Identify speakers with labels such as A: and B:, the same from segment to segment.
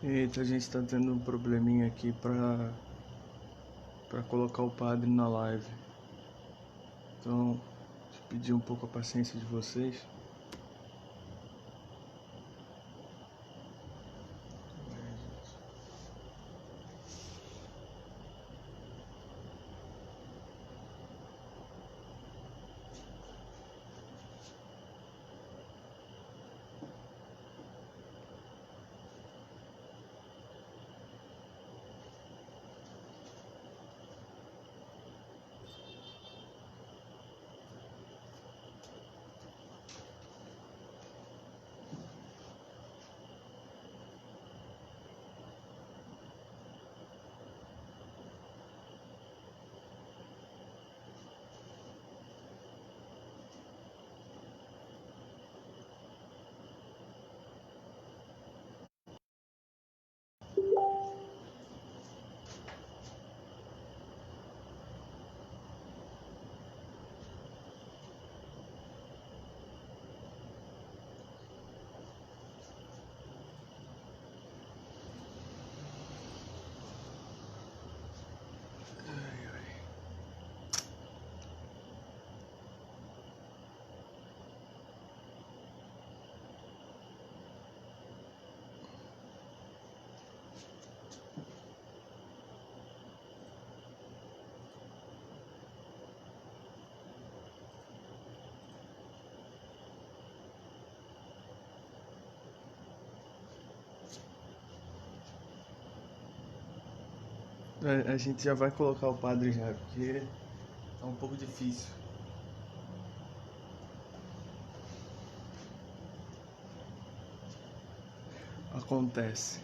A: Eita, a gente tá tendo um probleminha aqui pra colocar o padre na live. Então, pedir um pouco a paciência de vocês. A gente já vai colocar o padre já, porque tá um pouco difícil. Acontece.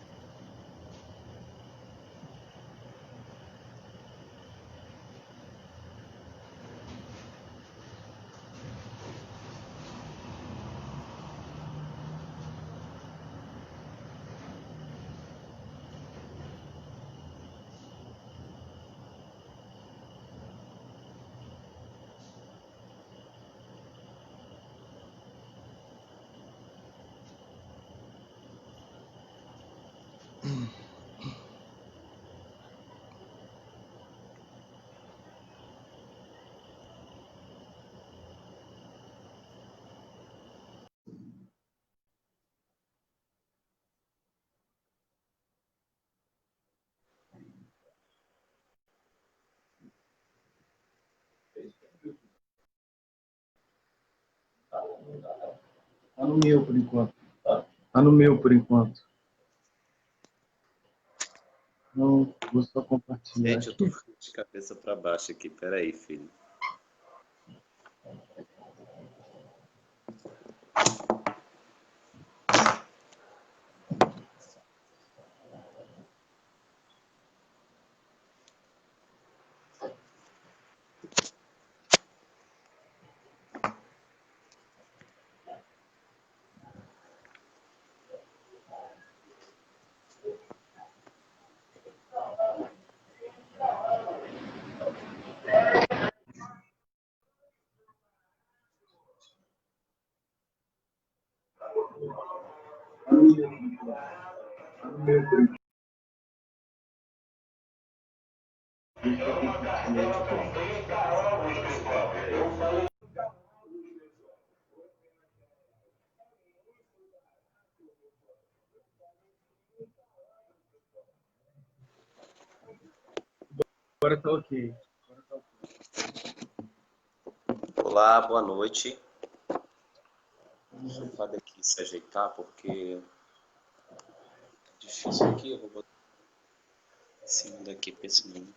A: Tá no meu por enquanto. Tá no meu por enquanto. Não, vou só compartilhar
B: Gente, eu tô
A: aqui.
B: de cabeça para baixo aqui. Peraí, filho.
A: Agora tá ok.
B: Olá, boa noite. Deixa o padre aqui se ajeitar, porque é difícil aqui. Eu vou botar em cima daqui para esse mundo.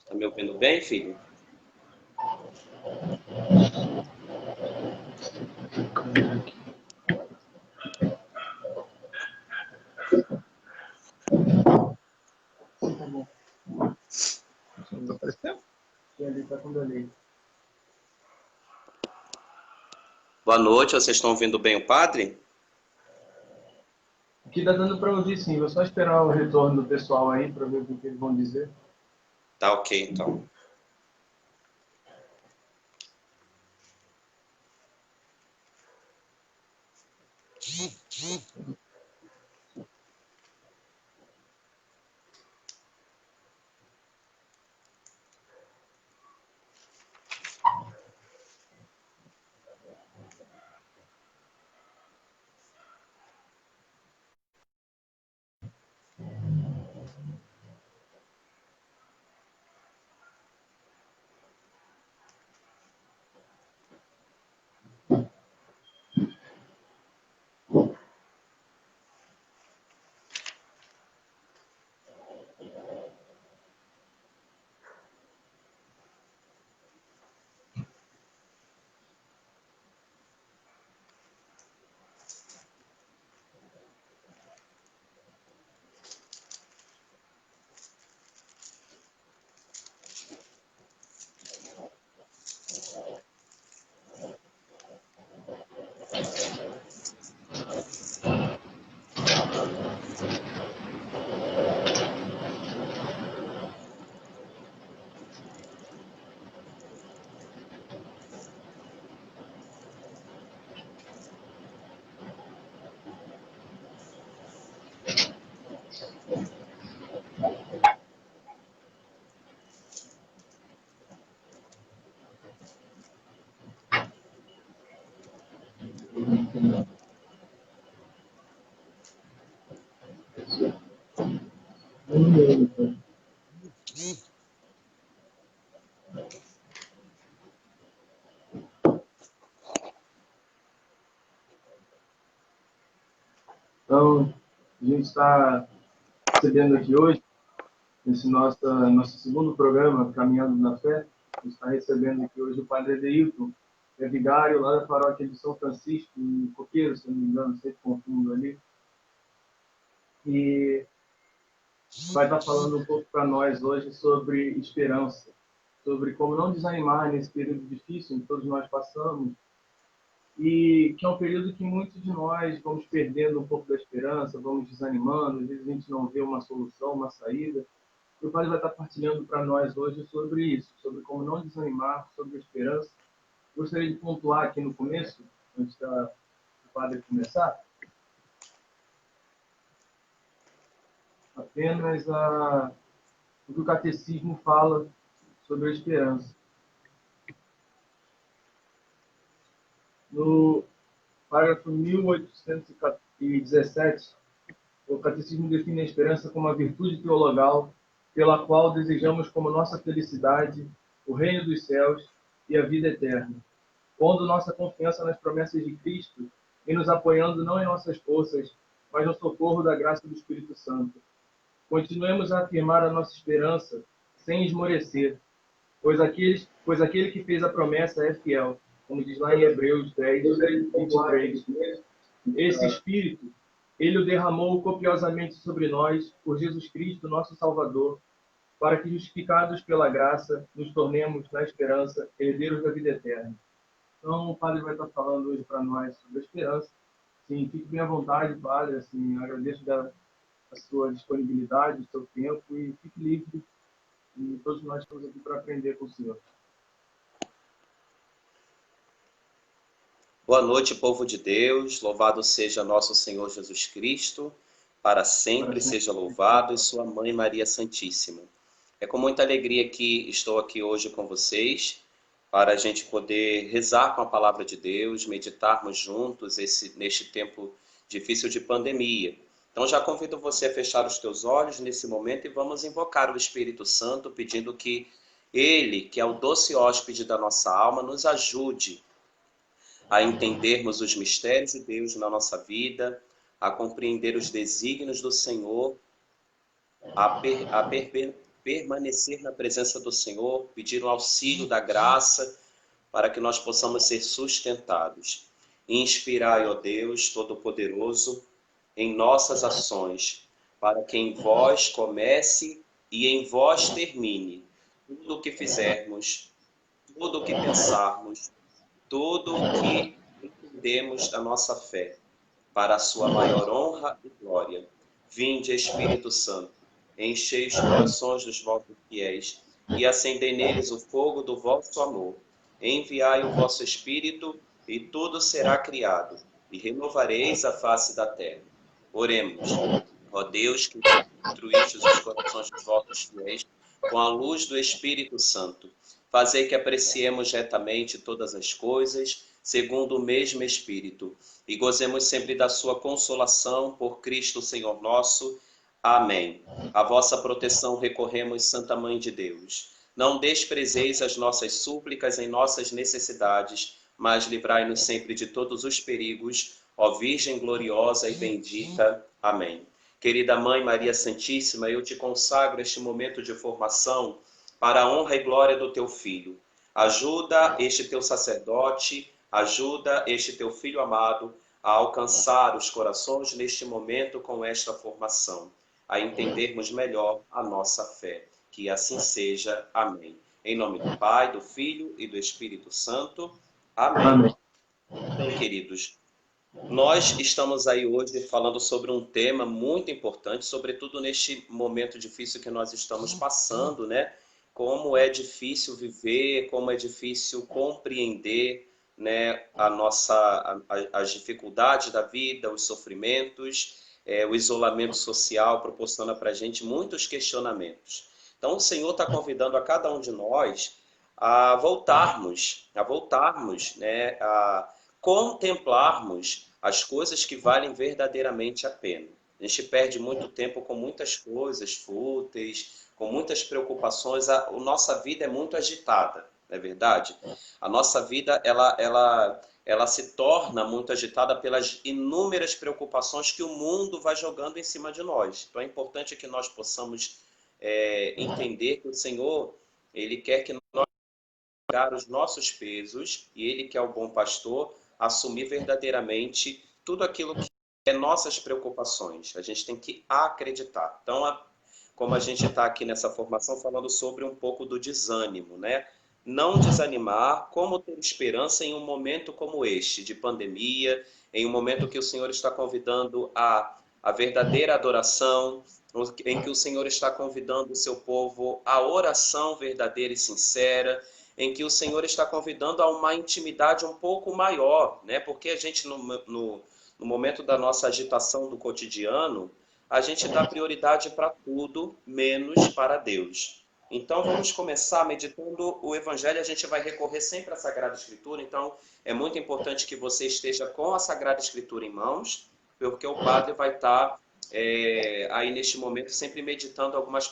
B: Tá me ouvindo bem, filho?
A: Tá bom. Tá aparecendo? E ali tá com delay.
B: Boa noite, vocês estão ouvindo bem o padre?
A: Aqui tá dando pra ouvir sim. Vou só esperar o retorno do pessoal aí pra ver o que eles vão dizer.
B: Tá ok, então.
A: Então, a gente está recebendo aqui hoje, nesse nosso segundo programa, Caminhando na Fé, a gente está recebendo aqui hoje o Padre Edeilton, que é vigário lá da paróquia de São Francisco, em Coqueiro, se não me engano, sempre confundo ali. E vai estar falando um pouco para nós hoje sobre esperança, sobre como não desanimar nesse período difícil em que todos nós passamos, e que é um período que muitos de nós vamos perdendo um pouco da esperança, vamos desanimando, às vezes a gente não vê uma solução, uma saída. E o Padre vai estar partilhando para nós hoje sobre isso, sobre como não desanimar, sobre a esperança. Gostaria de pontuar aqui no começo, antes do Padre começar, apenas o que o Catecismo fala sobre a esperança. No parágrafo 1817, o Catecismo define a esperança como a virtude teologal pela qual desejamos como nossa felicidade o reino dos céus e a vida eterna, pondo nossa confiança nas promessas de Cristo e nos apoiando não em nossas forças, mas no socorro da graça do Espírito Santo. Continuemos a afirmar a nossa esperança sem esmorecer, pois aquele que fez a promessa é fiel, como diz lá em Hebreus 10, 23. Esse Espírito, ele o derramou copiosamente sobre nós, por Jesus Cristo, nosso Salvador, para que, justificados pela graça, nos tornemos, na esperança, herdeiros da vida eterna. Então, o Padre vai estar falando hoje para nós sobre a esperança. Sim, fique bem à vontade, Padre. Assim, agradeço a sua disponibilidade, o seu tempo, e fique livre. E todos nós estamos aqui para aprender com o Senhor.
B: Boa noite, povo de Deus. Louvado seja nosso Senhor Jesus Cristo. Para sempre seja louvado, e sua Mãe Maria Santíssima. É com muita alegria que estou aqui hoje com vocês, para a gente poder rezar com a palavra de Deus, meditarmos juntos neste tempo difícil de pandemia. Então já convido você a fechar os teus olhos nesse momento e vamos invocar o Espírito Santo, pedindo que ele, que é o doce hóspede da nossa alma, nos ajude a entendermos os mistérios de Deus na nossa vida, a compreender os desígnios do Senhor, a permanecer na presença do Senhor, pedir o auxílio da graça para que nós possamos ser sustentados. Inspirai, ó Deus Todo-Poderoso, em nossas ações, para que em vós comece e em vós termine tudo o que fizermos, tudo o que pensarmos, tudo o que entendemos da nossa fé, para a sua maior honra e glória. Vinde, Espírito Santo, enchei os corações dos vossos fiéis e acendei neles o fogo do vosso amor. Enviai o vosso Espírito e tudo será criado, e renovareis a face da terra. Oremos. Ó Deus, que instruístes os corações dos vossos fiéis com a luz do Espírito Santo, fazei que apreciemos retamente todas as coisas, segundo o mesmo Espírito, e gozemos sempre da sua consolação por Cristo Senhor nosso. Amém. A vossa proteção recorremos, Santa Mãe de Deus. Não desprezeis as nossas súplicas em nossas necessidades, mas livrai-nos sempre de todos os perigos, ó Virgem gloriosa e bendita. Amém. Querida Mãe Maria Santíssima, eu te consagro este momento de formação para a honra e glória do teu Filho. Ajuda este teu sacerdote, ajuda este teu Filho amado a alcançar os corações neste momento com esta formação, a entendermos melhor a nossa fé. Que assim seja. Amém. Em nome do Pai, do Filho e do Espírito Santo. Amém.
A: Amém.
B: Então, queridos, Nós estamos aí hoje falando sobre um tema muito importante, sobretudo neste momento difícil que nós estamos passando, né? Como é difícil viver, como é difícil compreender, né, as dificuldades da vida, os sofrimentos, o isolamento social proporciona para a gente muitos questionamentos. Então, o Senhor está convidando a cada um de nós a voltarmos, né, a contemplarmos as coisas que valem verdadeiramente a pena. A gente perde muito tempo com muitas coisas fúteis, com muitas preocupações. A nossa vida é muito agitada, não é verdade? A nossa vida ela se torna muito agitada pelas inúmeras preocupações que o mundo vai jogando em cima de nós. Então é importante que nós possamos entender que o Senhor, Ele quer que nós carregar os nossos pesos e Ele, que é o bom pastor, assumir verdadeiramente tudo aquilo que é nossas preocupações. A gente tem que acreditar. Então, como a gente está aqui nessa formação falando sobre um pouco do desânimo, né? Não desanimar, como ter esperança em um momento como este, de pandemia, em um momento que o Senhor está convidando a verdadeira adoração, em que o Senhor está convidando o seu povo à oração verdadeira e sincera, em que o Senhor está convidando a uma intimidade um pouco maior, né? Porque a gente, no momento da nossa agitação do cotidiano, a gente dá prioridade para tudo, menos para Deus. Então, vamos começar meditando o Evangelho. A gente vai recorrer sempre à Sagrada Escritura. Então, é muito importante que você esteja com a Sagrada Escritura em mãos, porque o padre vai estar aí neste momento sempre meditando algumas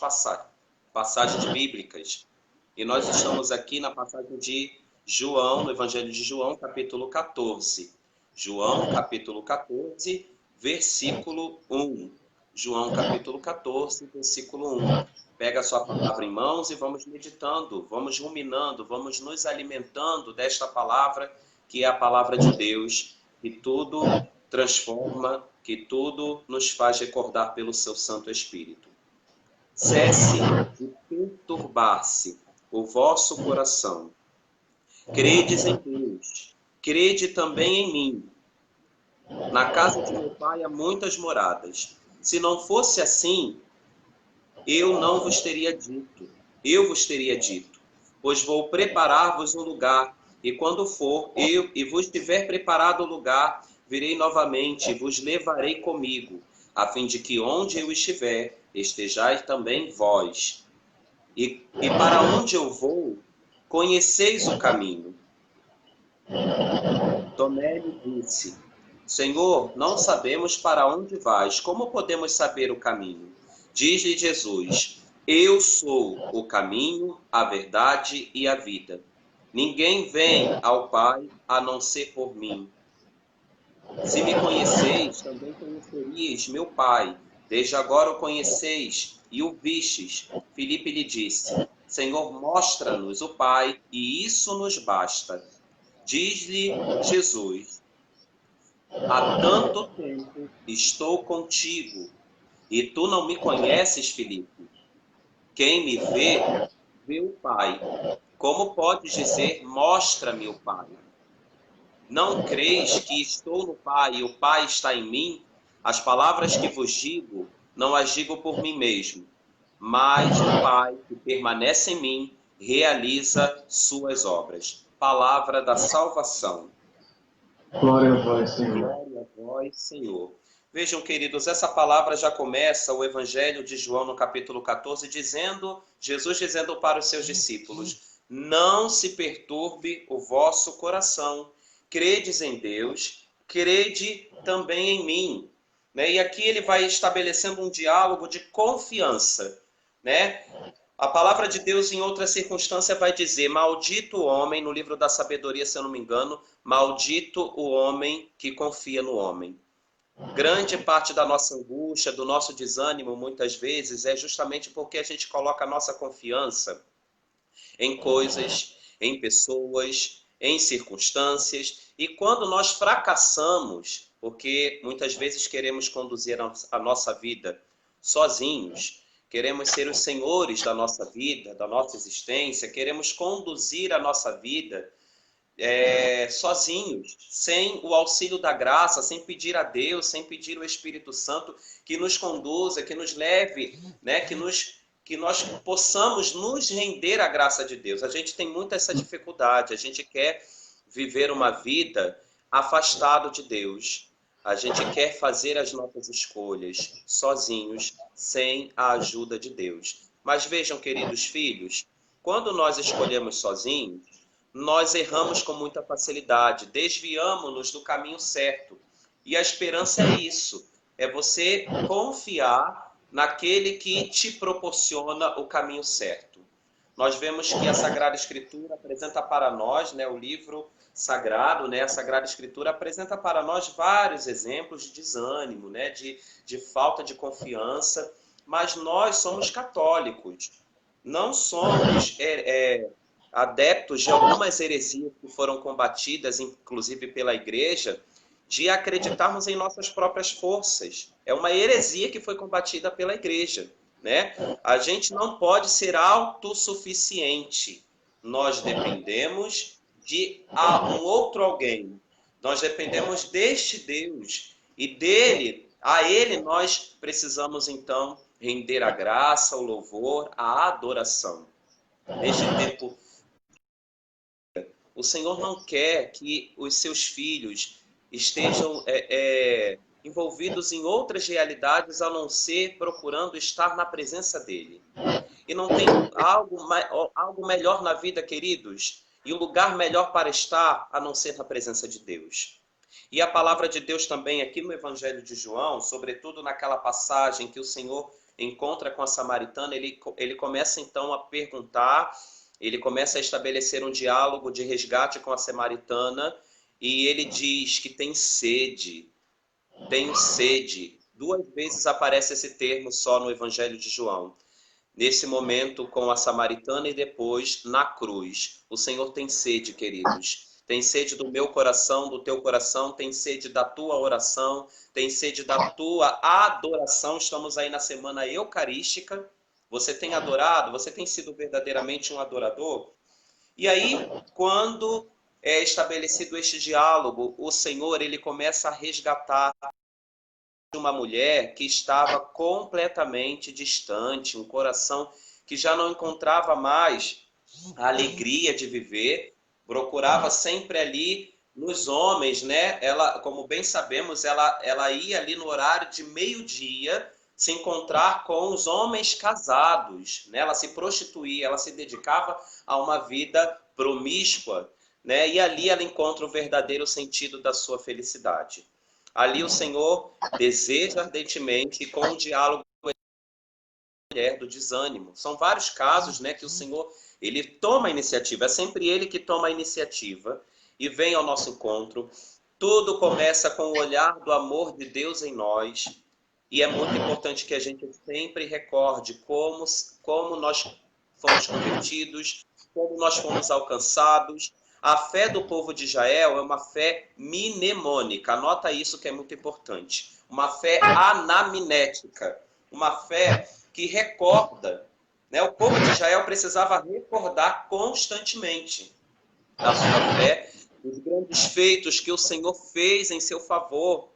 B: passagens bíblicas. E nós estamos aqui na passagem de João, no Evangelho de João, capítulo 14. João, capítulo 14, versículo 1. João, capítulo 14, versículo 1. Pega a sua palavra em mãos e vamos meditando, vamos ruminando, vamos nos alimentando desta palavra, que é a palavra de Deus, que tudo transforma, que tudo nos faz recordar pelo seu Santo Espírito. Cesse de perturbar-se o vosso coração. Credes em Deus, crede também em mim. Na casa de meu pai há muitas moradas. Se não fosse assim, eu não vos teria dito. Eu vos teria dito, pois vou preparar-vos um lugar, e quando for eu e vos tiver preparado o lugar, virei novamente e vos levarei comigo, a fim de que onde eu estiver, estejais também vós. E para onde eu vou, conheceis o caminho. Tomé lhe disse, Senhor, não sabemos para onde vais, como podemos saber o caminho? Diz-lhe Jesus, eu sou o caminho, a verdade e a vida. Ninguém vem ao Pai a não ser por mim. Se me conheceis, também conheceríeis meu Pai. Desde agora o conheceis e o vistes. Filipe lhe disse, Senhor, mostra-nos o Pai, e isso nos basta. Diz-lhe Jesus, há tanto tempo estou contigo, e tu não me conheces, Filipe. Quem me vê, vê o Pai. Como podes dizer, mostra-me o Pai? Não creis que estou no Pai e o Pai está em mim? As palavras que vos digo, não as digo por mim mesmo, mas o Pai que permanece em mim realiza suas obras. Palavra da salvação.
A: Glória a vós, Senhor.
B: Glória a vós, Senhor. Vejam, queridos, essa palavra já começa o Evangelho de João no capítulo 14, Jesus dizendo para os seus discípulos, não se perturbe o vosso coração. Credes em Deus, crede também em mim. Né? E aqui ele vai estabelecendo um diálogo de confiança. Né? A palavra de Deus, em outra circunstância, vai dizer, maldito o homem, no livro da sabedoria, se eu não me engano, maldito o homem que confia no homem. Grande parte da nossa angústia, do nosso desânimo, muitas vezes, é justamente porque a gente coloca a nossa confiança em coisas, em pessoas, em circunstâncias. E quando nós fracassamos, porque muitas vezes queremos conduzir a nossa vida sozinhos, queremos ser os senhores da nossa vida, da nossa existência, queremos conduzir a nossa vida sozinhos, sem o auxílio da graça, sem pedir a Deus, sem pedir o Espírito Santo que nos conduza, que nos leve, né, que nós possamos nos render à graça de Deus. A gente tem muito essa dificuldade, a gente quer viver uma vida afastado de Deus. A gente quer fazer as nossas escolhas sozinhos, sem a ajuda de Deus. Mas vejam, queridos filhos, quando nós escolhemos sozinhos, nós erramos com muita facilidade, desviamos-nos do caminho certo. E a esperança é isso, é você confiar naquele que te proporciona o caminho certo. Nós vemos que a Sagrada Escritura apresenta para nós, né, o livro sagrado, né, a Sagrada Escritura apresenta para nós vários exemplos de desânimo, né, de falta de confiança, mas nós somos católicos, não somos adeptos de algumas heresias que foram combatidas, inclusive pela Igreja, de acreditarmos em nossas próprias forças. É uma heresia que foi combatida pela Igreja, né? A gente não pode ser autossuficiente. Nós dependemos de um outro alguém. Nós dependemos deste Deus. E a Ele nós precisamos, então, render a graça, o louvor, a adoração. Neste tempo, o Senhor não quer que os seus filhos estejam envolvidos em outras realidades a não ser procurando estar na presença dele. E não tem algo melhor na vida, queridos, e um lugar melhor para estar a não ser na presença de Deus. E a palavra de Deus também aqui no Evangelho de João, sobretudo naquela passagem que o Senhor encontra com a samaritana, ele começa então a perguntar, ele começa a estabelecer um diálogo de resgate com a samaritana, e ele diz que tem sede. Tenho sede. 2 vezes aparece esse termo só no Evangelho de João. Nesse momento com a samaritana e depois na cruz. O Senhor tem sede, queridos. Tem sede do meu coração, do teu coração, tem sede da tua oração, tem sede da tua adoração. Estamos aí na semana eucarística. Você tem adorado? Você tem sido verdadeiramente um adorador? E aí, quando é estabelecido este diálogo, o Senhor ele começa a resgatar uma mulher que estava completamente distante, um coração que já não encontrava mais a alegria de viver, procurava sempre ali nos homens, né? Ela, como bem sabemos, ela ia ali no horário de meio-dia se encontrar com os homens casados, né? Ela se prostituía, ela se dedicava a uma vida promíscua, né? E ali ela encontra o verdadeiro sentido da sua felicidade. Ali o Senhor deseja ardentemente, com um diálogo com a mulher do desânimo. São vários casos, né, que o Senhor ele toma a iniciativa. É sempre Ele que toma a iniciativa e vem ao nosso encontro. Tudo começa com o olhar do amor de Deus em nós. E é muito importante que a gente sempre recorde como nós fomos convertidos, como nós fomos alcançados. A fé do povo de Israel é uma fé mnemônica. Anota isso que é muito importante. Uma fé anamnética. Uma fé que recorda. Né? O povo de Israel precisava recordar constantemente a sua fé, os grandes feitos que o Senhor fez em seu favor.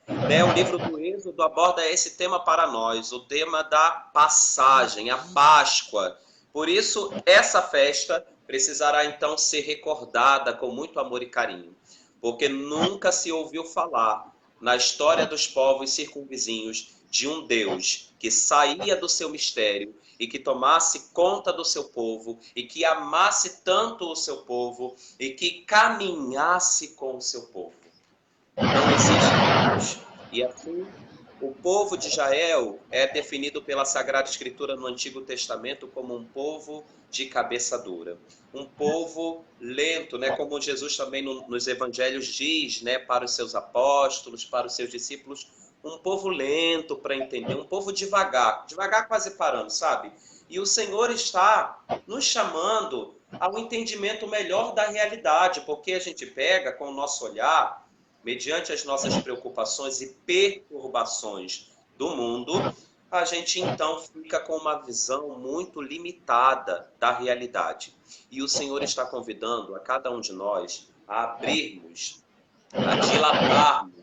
B: Né? O livro do Êxodo aborda esse tema para nós, o tema da passagem, a Páscoa. Por isso, essa festa precisará então ser recordada com muito amor e carinho, porque nunca se ouviu falar na história dos povos circunvizinhos de um Deus que saía do seu mistério e que tomasse conta do seu povo e que amasse tanto o seu povo e que caminhasse com o seu povo. Não existe Deus. E assim, o povo de Israel é definido pela Sagrada Escritura no Antigo Testamento como um povo de cabeça dura. Um povo lento, né? Como Jesus também nos evangelhos diz, né? Para os seus apóstolos, para os seus discípulos, um povo lento para entender, um povo devagar quase parando, sabe? E o Senhor está nos chamando ao entendimento melhor da realidade, porque a gente pega com o nosso olhar, mediante as nossas preocupações e perturbações do mundo, a gente então fica com uma visão muito limitada da realidade. E o Senhor está convidando a cada um de nós a abrirmos, a dilatarmos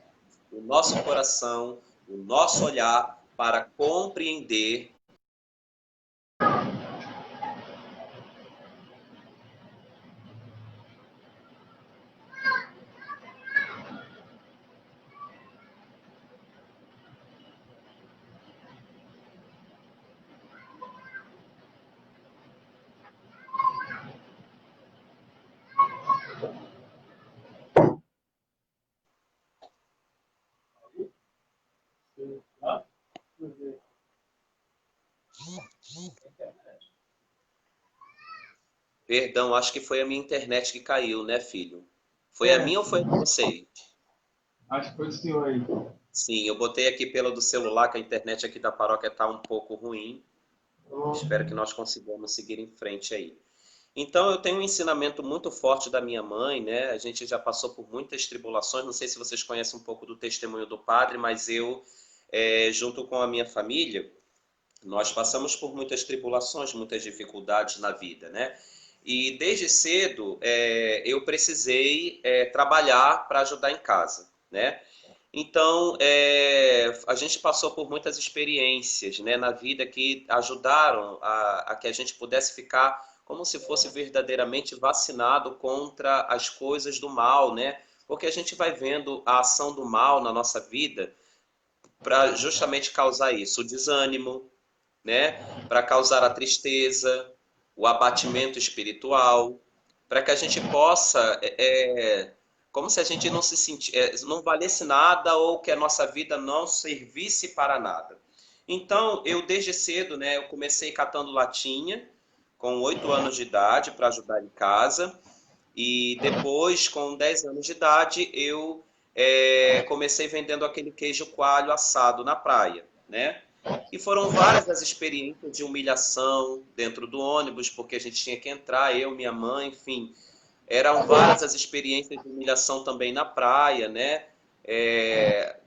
B: o nosso coração, o nosso olhar para compreender. Perdão, acho que foi a minha internet que caiu, né, filho? Foi a minha ou foi a de vocês?
A: Acho que foi o senhor aí.
B: Sim, eu botei aqui pela do celular, que a internet aqui da paróquia está um pouco ruim. Espero que nós consigamos seguir em frente aí. Então, eu tenho um ensinamento muito forte da minha mãe, né? A gente já passou por muitas tribulações. Não sei se vocês conhecem um pouco do testemunho do padre, mas eu, junto com a minha família, nós passamos por muitas tribulações, muitas dificuldades na vida, né? E desde cedo eu precisei trabalhar para ajudar em casa, né? Então, a gente passou por muitas experiências, né, na vida que ajudaram a que a gente pudesse ficar como se fosse verdadeiramente vacinado contra as coisas do mal, né? Porque a gente vai vendo a ação do mal na nossa vida para justamente causar isso, o desânimo, né? Para causar a tristeza, o abatimento espiritual, para que a gente possa, como se a gente não se não valesse nada ou que a nossa vida não servisse para nada. Então, eu desde cedo, né, eu comecei catando latinha, com 8 anos de idade, para ajudar em casa, e depois, com 10 anos de idade, eu comecei vendendo aquele queijo coalho assado na praia, né? E foram várias as experiências de humilhação dentro do ônibus, porque a gente tinha que entrar, eu, minha mãe, enfim. Eram várias as experiências de humilhação também na praia, né?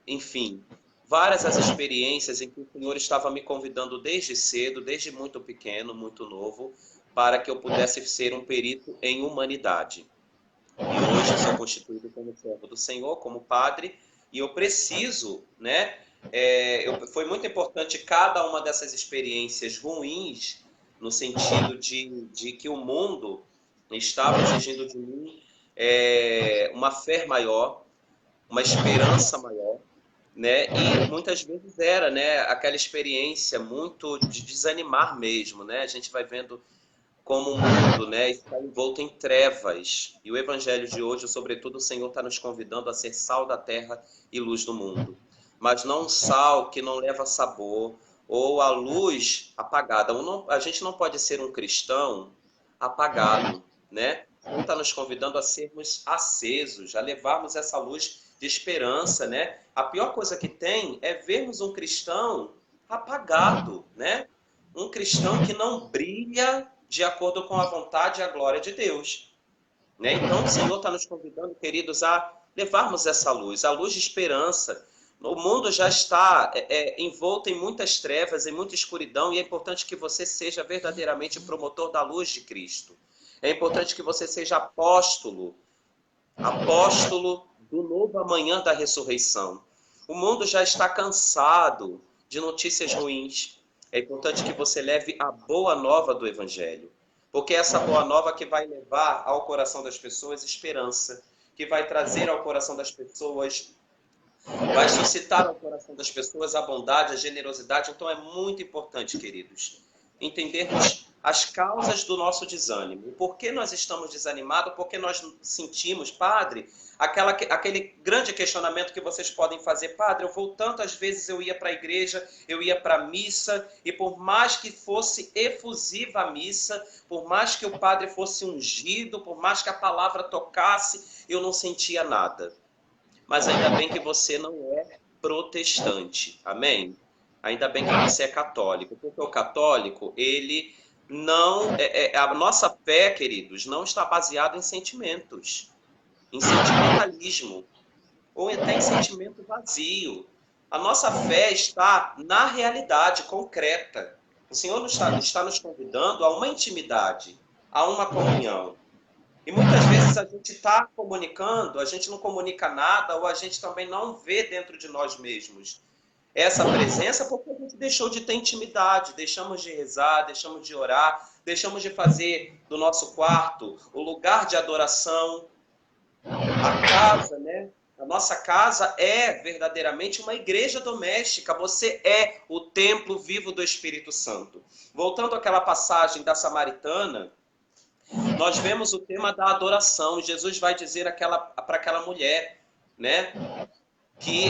B: Enfim, várias as experiências em que o Senhor estava me convidando desde cedo, desde muito pequeno, muito novo, para que eu pudesse ser um perito em humanidade. E hoje eu sou constituído como servo do Senhor, como padre, e eu preciso, né? Foi muito importante cada uma dessas experiências ruins, no sentido de que o mundo estava exigindo de mim uma fé maior, uma esperança maior, né? E muitas vezes era, né, aquela experiência muito de desanimar mesmo, né? A gente vai vendo como o mundo, né, está envolto em trevas. E o evangelho de hoje, sobretudo, o Senhor está nos convidando a ser sal da terra e luz do mundo. Mas não um sal que não leva sabor, ou a luz apagada. A gente não pode ser um cristão apagado, né? O Senhor está nos convidando a sermos acesos, a levarmos essa luz de esperança, né? A pior coisa que tem é vermos um cristão apagado, né? Um cristão que não brilha de acordo com a vontade e a glória de Deus, né? Então, o Senhor está nos convidando, queridos, a levarmos essa luz, a luz de esperança. O mundo já está envolto em muitas trevas, em muita escuridão, e é importante que você seja verdadeiramente promotor da luz de Cristo. É importante que você seja apóstolo do novo amanhã da ressurreição. O mundo já está cansado de notícias ruins. É importante que você leve a boa nova do Evangelho. Porque é essa boa nova que vai levar ao coração das pessoas esperança, que vai trazer ao coração das pessoas, vai suscitar ao coração das pessoas a bondade, a generosidade. Então é muito importante, queridos, entendermos as causas do nosso desânimo. Por que nós estamos desanimados? Por que nós sentimos, padre, aquele grande questionamento que vocês podem fazer, padre, eu vou tantas vezes, eu ia para a igreja, eu ia para a missa, e por mais que fosse efusiva a missa, por mais que o padre fosse ungido, por mais que a palavra tocasse, eu não sentia nada. Mas ainda bem que você não é protestante, amém? Ainda bem que você é católico, porque o católico, ele não... a nossa fé, queridos, não está baseada em sentimentos, em sentimentalismo, ou até em sentimento vazio. A nossa fé está na realidade concreta. O Senhor está nos convidando a uma intimidade, a uma comunhão. E muitas vezes a gente está comunicando, a gente não comunica nada, ou a gente também não vê dentro de nós mesmos essa presença, porque a gente deixou de ter intimidade, deixamos de rezar, deixamos de orar, deixamos de fazer do nosso quarto o lugar de adoração. A casa, né? A nossa casa é verdadeiramente uma igreja doméstica. Você é o templo vivo do Espírito Santo. Voltando àquela passagem da Samaritana, nós vemos o tema da adoração. Jesus vai dizer para aquela mulher, né, que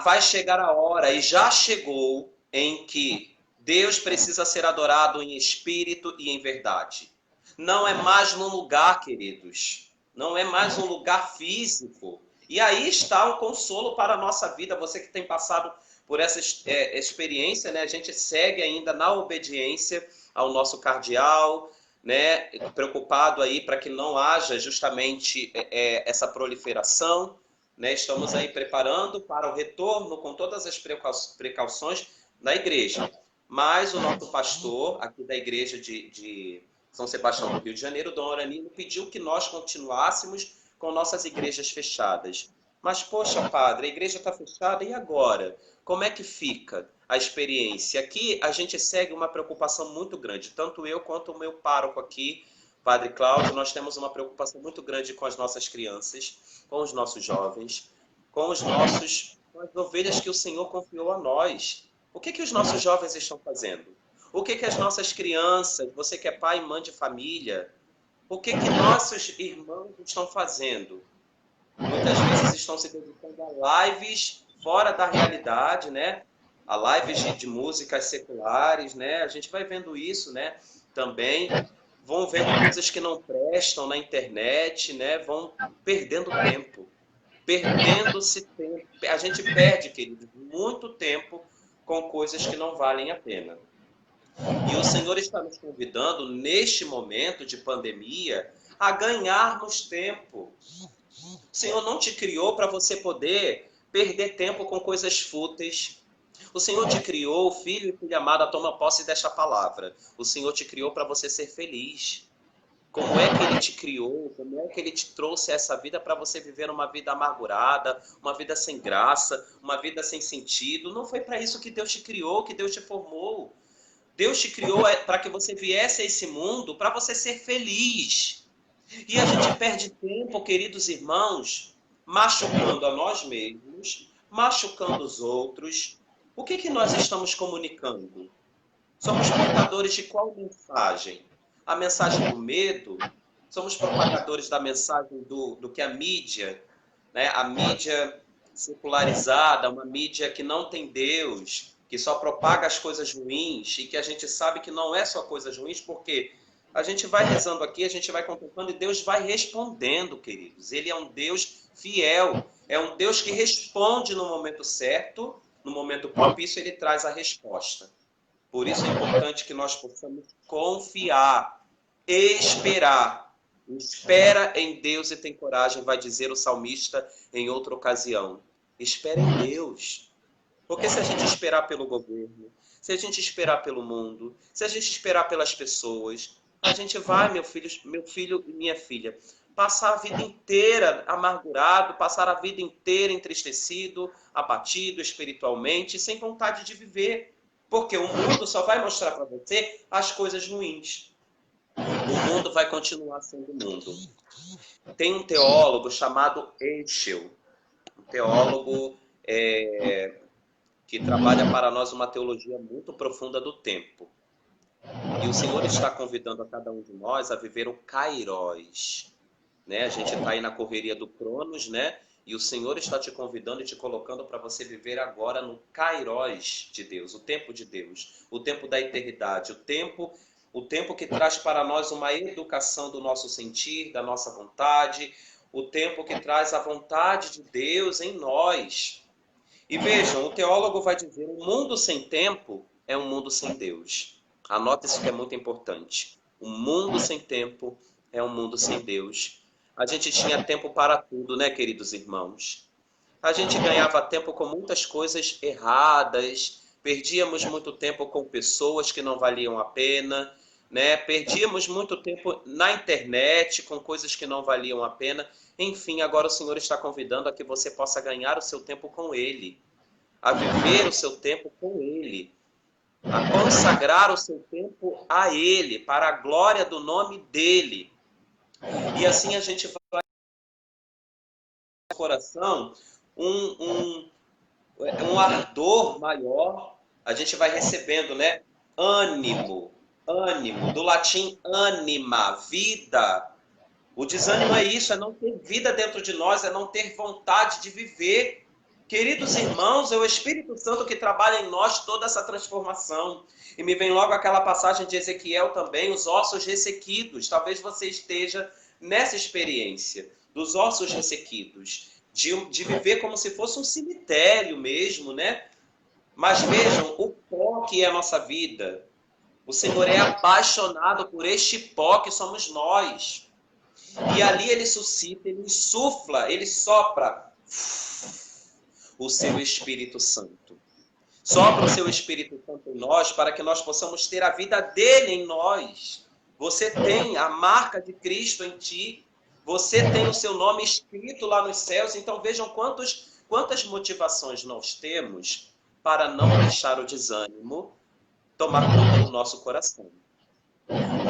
B: vai chegar a hora, e já chegou, em que Deus precisa ser adorado em espírito e em verdade. Não é mais num lugar, queridos. Não é mais um lugar físico. E aí está um consolo para a nossa vida. Você que tem passado por essa experiência, né? A gente segue ainda na obediência ao nosso cardeal, né? Preocupado aí para que não haja justamente essa proliferação, né? Estamos aí preparando para o retorno com todas as precauções da igreja. Mas o nosso pastor aqui da igreja de São Sebastião do Rio de Janeiro, Dom Oranino, pediu que nós continuássemos com nossas igrejas fechadas. Mas, poxa, padre, a igreja está fechada, e agora? Como é que fica a experiência? Aqui a gente segue uma preocupação muito grande, tanto eu quanto o meu pároco aqui, Padre Cláudio, nós temos uma preocupação muito grande com as nossas crianças, com os nossos jovens, com as ovelhas que o Senhor confiou a nós. O que os nossos jovens estão fazendo? O que as nossas crianças, você que é pai e mãe de família, o que nossos irmãos estão fazendo? Muitas vezes estão se dedicando a lives fora da realidade, né? A lives de músicas seculares, né? A gente vai vendo isso, né? Também vão vendo coisas que não prestam na internet, né? Vão perdendo tempo. Perdendo-se tempo. A gente perde, querido, muito tempo com coisas que não valem a pena. E o Senhor está nos convidando, neste momento de pandemia, a ganharmos tempo. O Senhor não te criou para você poder perder tempo com coisas fúteis. O Senhor te criou, filho e filha amada, toma posse desta palavra. O Senhor te criou para você ser feliz. Como é que Ele te criou? Como é que Ele te trouxe a essa vida para você viver uma vida amargurada, uma vida sem graça, uma vida sem sentido? Não foi para isso que Deus te criou, que Deus te formou. Deus te criou para que você viesse a esse mundo para você ser feliz. E a gente perde tempo, queridos irmãos, machucando a nós mesmos, machucando os outros. O que nós estamos comunicando? Somos portadores de qual mensagem? A mensagem do medo? Somos propagadores da mensagem do que a mídia, né? A mídia secularizada, uma mídia que não tem Deus, que só propaga as coisas ruins, e que a gente sabe que não é só coisas ruins, porque a gente vai rezando aqui, a gente vai contemplando e Deus vai respondendo, queridos. Ele é um Deus fiel, é um Deus que responde no momento certo, no momento propício, Ele traz a resposta. Por isso é importante que nós possamos confiar, esperar. Espera em Deus e tem coragem, vai dizer o salmista em outra ocasião. Espera em Deus. Porque se a gente esperar pelo governo, se a gente esperar pelo mundo, se a gente esperar pelas pessoas, a gente vai, meu filho e minha filha, passar a vida inteira amargurado, passar a vida inteira entristecido, abatido espiritualmente, sem vontade de viver. Porque o mundo só vai mostrar para você as coisas ruins. O mundo vai continuar sendo mundo. Tem um teólogo chamado Eichel, um teólogo que trabalha para nós uma teologia muito profunda do tempo. E o Senhor está convidando a cada um de nós a viver o Kairos. Né? A gente está aí na correria do Cronos, né? E o Senhor está te convidando e te colocando para você viver agora no Kairos de Deus, o tempo de Deus, o tempo da eternidade, o tempo que traz para nós uma educação do nosso sentir, da nossa vontade, o tempo que traz a vontade de Deus em nós. E vejam, o teólogo vai dizer, um mundo sem tempo é um mundo sem Deus. Anota isso que é muito importante. Um mundo sem tempo é um mundo sem Deus. A gente tinha tempo para tudo, né, queridos irmãos? A gente ganhava tempo com muitas coisas erradas, perdíamos muito tempo com pessoas que não valiam a pena, né? Perdíamos muito tempo na internet com coisas que não valiam a pena. Enfim, agora o Senhor está convidando a que você possa ganhar o seu tempo com Ele, a viver o seu tempo com Ele, a consagrar o seu tempo a Ele, para a glória do nome dEle. E assim a gente vai no coração um ardor maior, a gente vai recebendo, né? Ânimo, do latim anima, vida. O desânimo é isso, é não ter vida dentro de nós, é não ter vontade de viver. Queridos irmãos, é o Espírito Santo que trabalha em nós toda essa transformação. E me vem logo aquela passagem de Ezequiel também, os ossos ressequidos. Talvez você esteja nessa experiência dos ossos ressequidos, de viver como se fosse um cemitério mesmo, né? Mas vejam o pó que é a nossa vida. O Senhor é apaixonado por este pó que somos nós. E ali ele suscita, ele insufla, ele sopra o seu Espírito Santo. Sopra o seu Espírito Santo em nós para que nós possamos ter a vida dele em nós. Você tem a marca de Cristo em ti. Você tem o seu nome escrito lá nos céus. Então vejam quantas motivações nós temos para não deixar o desânimo tomar conta do nosso coração.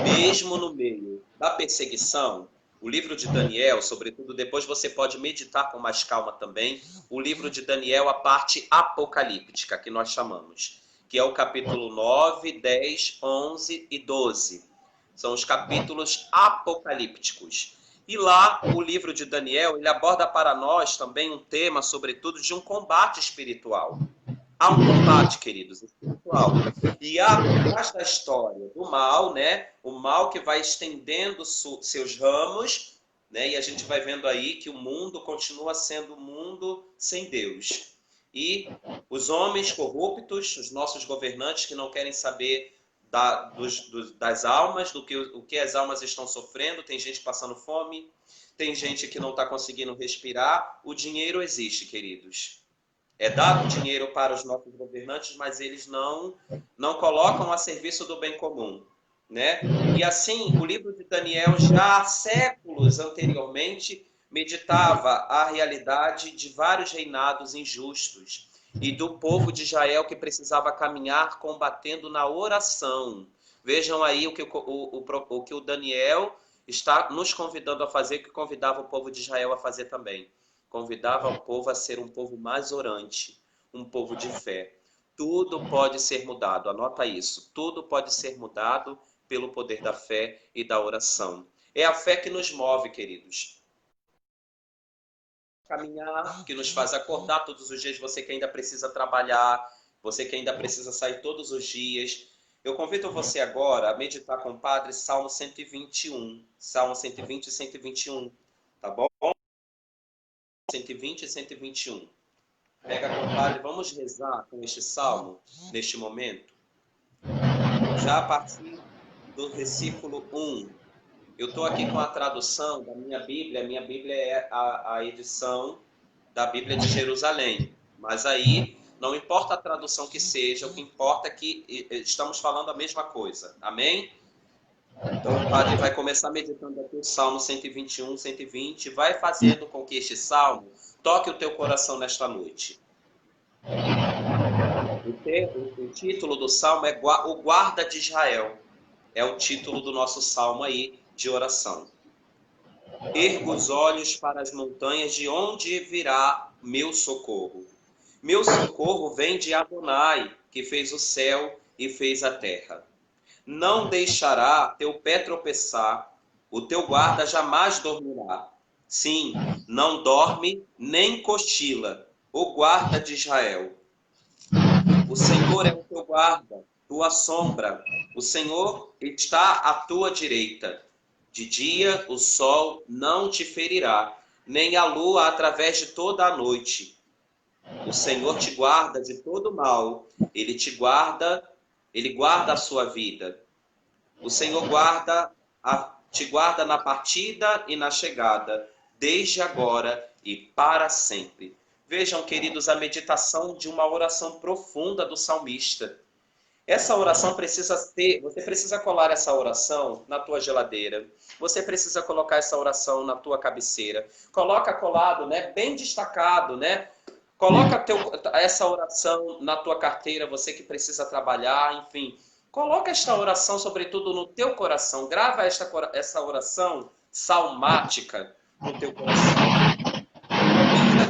B: Mesmo no meio da perseguição, o livro de Daniel, sobretudo, depois você pode meditar com mais calma também, o livro de Daniel, a parte apocalíptica, que nós chamamos, que é o capítulo 9, 10, 11 e 12. São os capítulos apocalípticos. E lá, o livro de Daniel, ele aborda para nós também um tema, sobretudo, de um combate espiritual. Há um combate, queridos, espiritual. E há, por trás da história do mal, né? O mal que vai estendendo seus ramos, né? E a gente vai vendo aí que o mundo continua sendo um mundo sem Deus. E os homens corruptos, os nossos governantes que não querem saber das almas, do que as almas estão sofrendo, tem gente passando fome, tem gente que não está conseguindo respirar. O dinheiro existe, queridos. É dado dinheiro para os nossos governantes, mas eles não colocam a serviço do bem comum, né? E assim, o livro de Daniel, já há séculos anteriormente, meditava a realidade de vários reinados injustos e do povo de Israel que precisava caminhar combatendo na oração. Vejam aí o que o Daniel está nos convidando a fazer, que convidava o povo de Israel a fazer também. Convidava o povo a ser um povo mais orante, um povo de fé. Tudo pode ser mudado, anota isso. Tudo pode ser mudado pelo poder da fé e da oração. É a fé que nos move, queridos. Caminhar, que nos faz acordar todos os dias, você que ainda precisa trabalhar, você que ainda precisa sair todos os dias. Eu convido você agora a meditar com o Padre Salmo 121. Salmo 120 e 121, tá bom? 120 e 121. Pega, compadre, vamos rezar com este salmo, neste momento. Já a partir do versículo 1. Eu estou aqui com a tradução da minha Bíblia. A minha Bíblia é a edição da Bíblia de Jerusalém. Mas aí, não importa a tradução que seja, o que importa é que estamos falando a mesma coisa. Amém? Então, o padre vai começar meditando aqui o Salmo 121, 120, vai fazendo com que este Salmo toque o teu coração nesta noite. O título do Salmo é O Guarda de Israel. É o título do nosso Salmo aí de oração. Ergo os olhos para as montanhas, de onde virá meu socorro. Meu socorro vem de Adonai, que fez o céu e fez a terra. Não deixará teu pé tropeçar, o teu guarda jamais dormirá. Sim, não dorme nem cochila, o guarda de Israel. O Senhor é o teu guarda, tua sombra. O Senhor está à tua direita. De dia o sol não te ferirá, nem a lua através de toda a noite. O Senhor te guarda de todo mal, Ele guarda a sua vida. O Senhor te guarda na partida e na chegada, desde agora e para sempre. Vejam, queridos, a meditação de uma oração profunda do salmista. Essa oração você precisa colar essa oração na tua geladeira. Você precisa colocar essa oração na tua cabeceira. Coloca colado, né? Bem destacado, né? Coloca essa oração na tua carteira, você que precisa trabalhar, enfim. Coloca esta oração, sobretudo, no teu coração. Grava essa oração salmática no teu coração.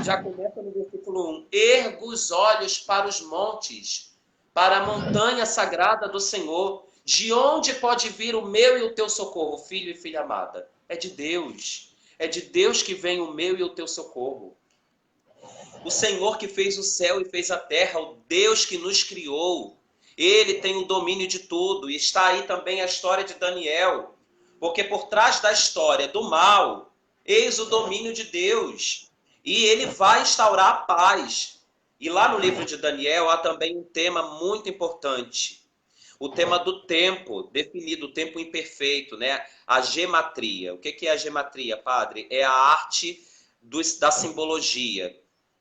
B: Já começa no versículo 1. Ergo os olhos para os montes, para a montanha sagrada do Senhor. De onde pode vir o meu e o teu socorro, filho e filha amada? É de Deus. É de Deus que vem o meu e o teu socorro. O Senhor que fez o céu e fez a terra, o Deus que nos criou. Ele tem o domínio de tudo. E está aí também a história de Daniel. Porque por trás da história do mal, eis o domínio de Deus. E ele vai instaurar a paz. E lá no livro de Daniel há também um tema muito importante. O tema do tempo, definido, o tempo imperfeito, né? A gematria. O que é a gematria, padre? É a arte da simbologia.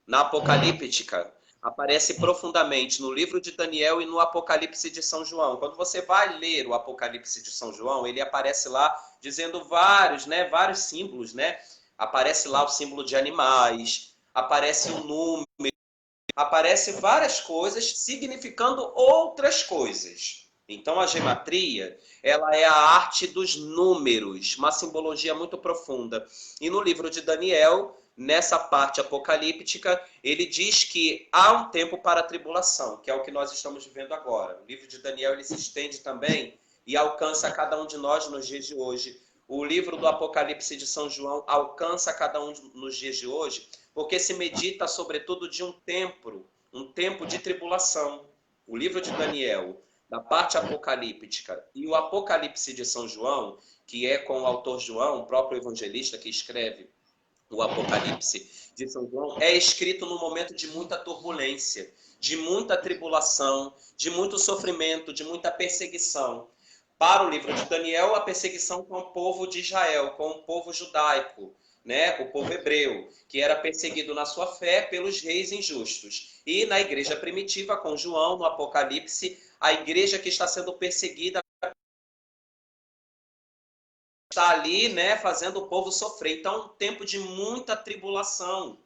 B: Na Apocalíptica, aparece profundamente no livro de Daniel e no Apocalipse de São João. Quando você vai ler o Apocalipse de São João, ele aparece lá dizendo vários símbolos, né? Aparece lá o símbolo de animais, aparece o número, aparece várias coisas significando outras coisas. Então a gematria, ela é a arte dos números, uma simbologia muito profunda. E no livro de Daniel, nessa parte apocalíptica, ele diz que há um tempo para a tribulação, que é o que nós estamos vivendo agora. O livro de Daniel, ele se estende também e alcança cada um de nós nos dias de hoje. O livro do Apocalipse de São João alcança cada um nos dias de hoje, porque se medita sobretudo de um tempo de tribulação. O livro de Daniel, da parte apocalíptica, e o Apocalipse de São João, que é com o autor João, o próprio evangelista que escreve o Apocalipse de São João, é escrito num momento de muita turbulência, de muita tribulação, de muito sofrimento, de muita perseguição. Para o livro de Daniel, a perseguição com o povo de Israel, com o povo judaico, né? O povo hebreu, que era perseguido na sua fé pelos reis injustos. E na igreja primitiva, com João, no Apocalipse, a igreja que está sendo perseguida está ali, né, fazendo o povo sofrer. Então, um tempo de muita tribulação,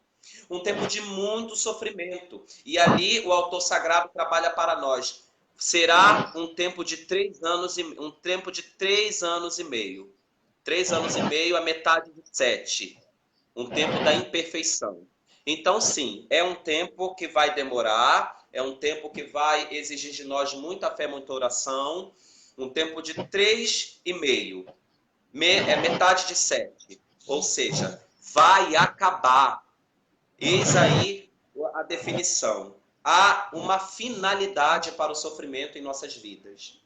B: um tempo de muito sofrimento. E ali o autor sagrado trabalha para nós. Será um tempo de 3 anos e meio. 3 anos e meio, a metade de 7. Um tempo da imperfeição. Então, sim, é um tempo que vai demorar, é um tempo que vai exigir de nós muita fé, muita oração. Um tempo de 3 e meio. É metade de 7. Ou seja, vai acabar. Eis aí a definição. Há uma finalidade para o sofrimento em nossas vidas,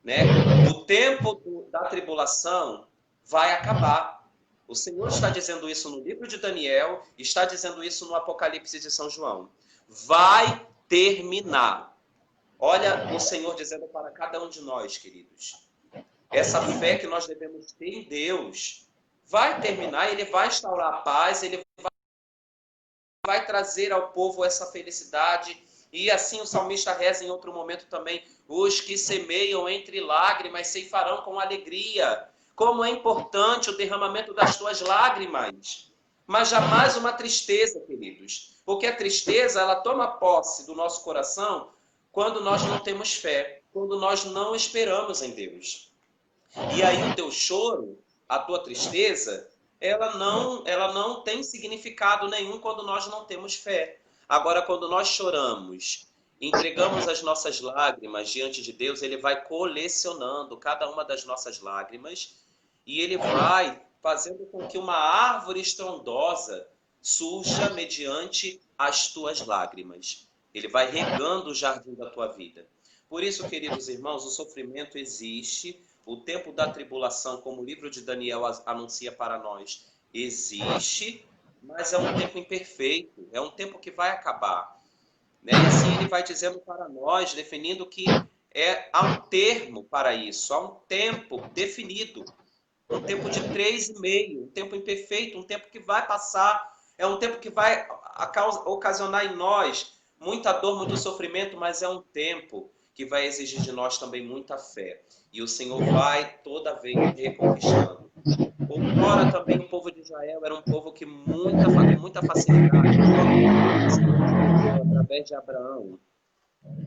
B: né? O tempo da tribulação vai acabar. O Senhor está dizendo isso no livro de Daniel, está dizendo isso no Apocalipse de São João. Vai terminar. Olha o Senhor dizendo para cada um de nós, queridos. Essa fé que nós devemos ter em Deus vai terminar, ele vai instaurar a paz, ele vai trazer ao povo essa felicidade. E assim o salmista reza em outro momento também: os que semeiam entre lágrimas ceifarão com alegria. Como é importante o derramamento das tuas lágrimas. Mas jamais uma tristeza, queridos. Porque a tristeza, ela toma posse do nosso coração quando nós não temos fé, quando nós não esperamos em Deus. E aí o teu choro, a tua tristeza, ela não tem significado nenhum quando nós não temos fé. Agora, quando nós choramos, entregamos as nossas lágrimas diante de Deus, ele vai colecionando cada uma das nossas lágrimas e ele vai fazendo com que uma árvore estrondosa surja mediante as tuas lágrimas. Ele vai regando o jardim da tua vida. Por isso, queridos irmãos, o sofrimento existe. O tempo da tribulação, como o livro de Daniel anuncia para nós, existe, mas é um tempo imperfeito, é um tempo que vai acabar. Né? E assim ele vai dizendo para nós, definindo que há um termo para isso, há um tempo definido, um tempo de 3 e meio, um tempo imperfeito, um tempo que vai passar, é um tempo que vai ocasionar em nós muita dor, muito sofrimento, mas é um tempo que vai exigir de nós também muita fé. E o Senhor vai toda vez reconquistando. Outrora também o povo de Israel era um povo que com muita facilidade, através de Abraão,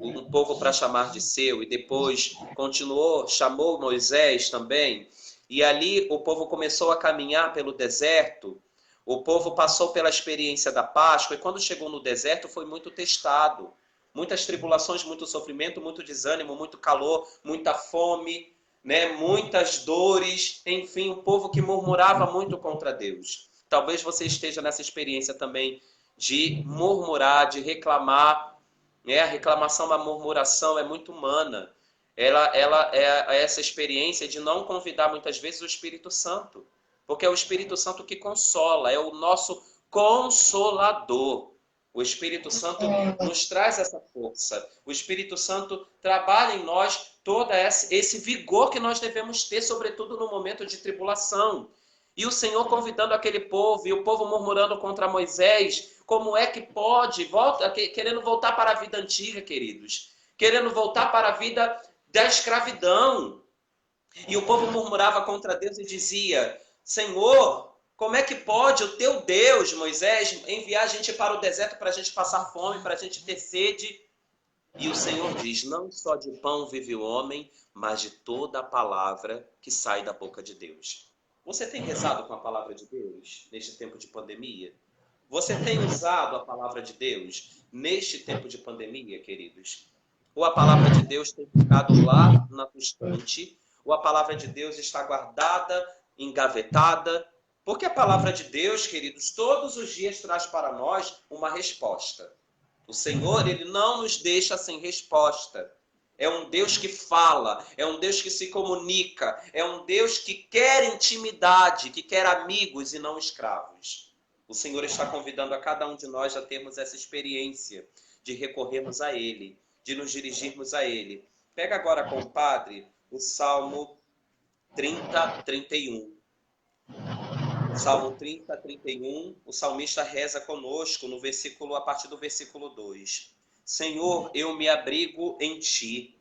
B: um povo para chamar de seu, e depois continuou, chamou Moisés também, e ali o povo começou a caminhar pelo deserto. O povo passou pela experiência da Páscoa, e quando chegou no deserto foi muito testado. Muitas tribulações, muito sofrimento, muito desânimo, muito calor, muita fome, né? Muitas dores, enfim, um povo que murmurava muito contra Deus. Talvez você esteja nessa experiência também de murmurar, de reclamar, né? A reclamação, a murmuração é muito humana. Ela é essa experiência de não convidar muitas vezes o Espírito Santo, porque é o Espírito Santo que consola, é o nosso consolador. O Espírito Santo nos traz essa força. O Espírito Santo trabalha em nós todo esse vigor que nós devemos ter, sobretudo no momento de tribulação. E o Senhor convidando aquele povo, e o povo murmurando contra Moisés, como é que pode? Querendo voltar para a vida antiga, queridos. Querendo voltar para a vida da escravidão. E o povo murmurava contra Deus e dizia: Senhor, como é que pode o teu Deus, Moisés, enviar a gente para o deserto para a gente passar fome, para a gente ter sede? E o Senhor diz: não só de pão vive o homem, mas de toda a palavra que sai da boca de Deus. Você tem rezado com a palavra de Deus neste tempo de pandemia? Você tem usado a palavra de Deus neste tempo de pandemia, queridos? Ou a palavra de Deus tem ficado lá na tua estante, ou a palavra de Deus está guardada, engavetada? Porque a palavra de Deus, queridos, todos os dias traz para nós uma resposta. O Senhor, ele não nos deixa sem resposta. É um Deus que fala, é um Deus que se comunica, é um Deus que quer intimidade, que quer amigos e não escravos. O Senhor está convidando a cada um de nós a termos essa experiência de recorrermos a Ele, de nos dirigirmos a Ele. Pega agora, compadre, o Salmo 30, 31. Salmo 30, 31, o salmista reza conosco a partir do versículo 2. Senhor, eu me abrigo em ti,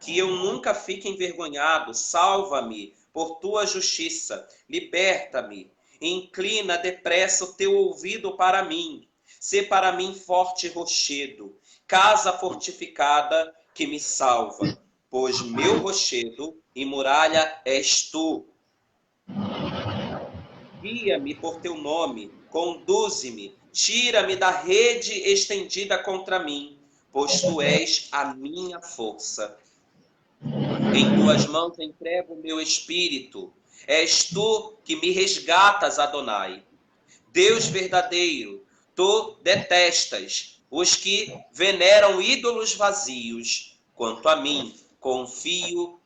B: que eu nunca fique envergonhado, salva-me por tua justiça, liberta-me, inclina depressa o teu ouvido para mim, sê para mim forte rochedo, casa fortificada que me salva, pois meu rochedo e muralha és tu. Guia-me por teu nome, conduze-me, tira-me da rede estendida contra mim, pois tu és a minha força. Em tuas mãos entrego o meu espírito. És tu que me resgatas, Adonai. Deus verdadeiro, tu detestas os que veneram ídolos vazios. Quanto a mim, confio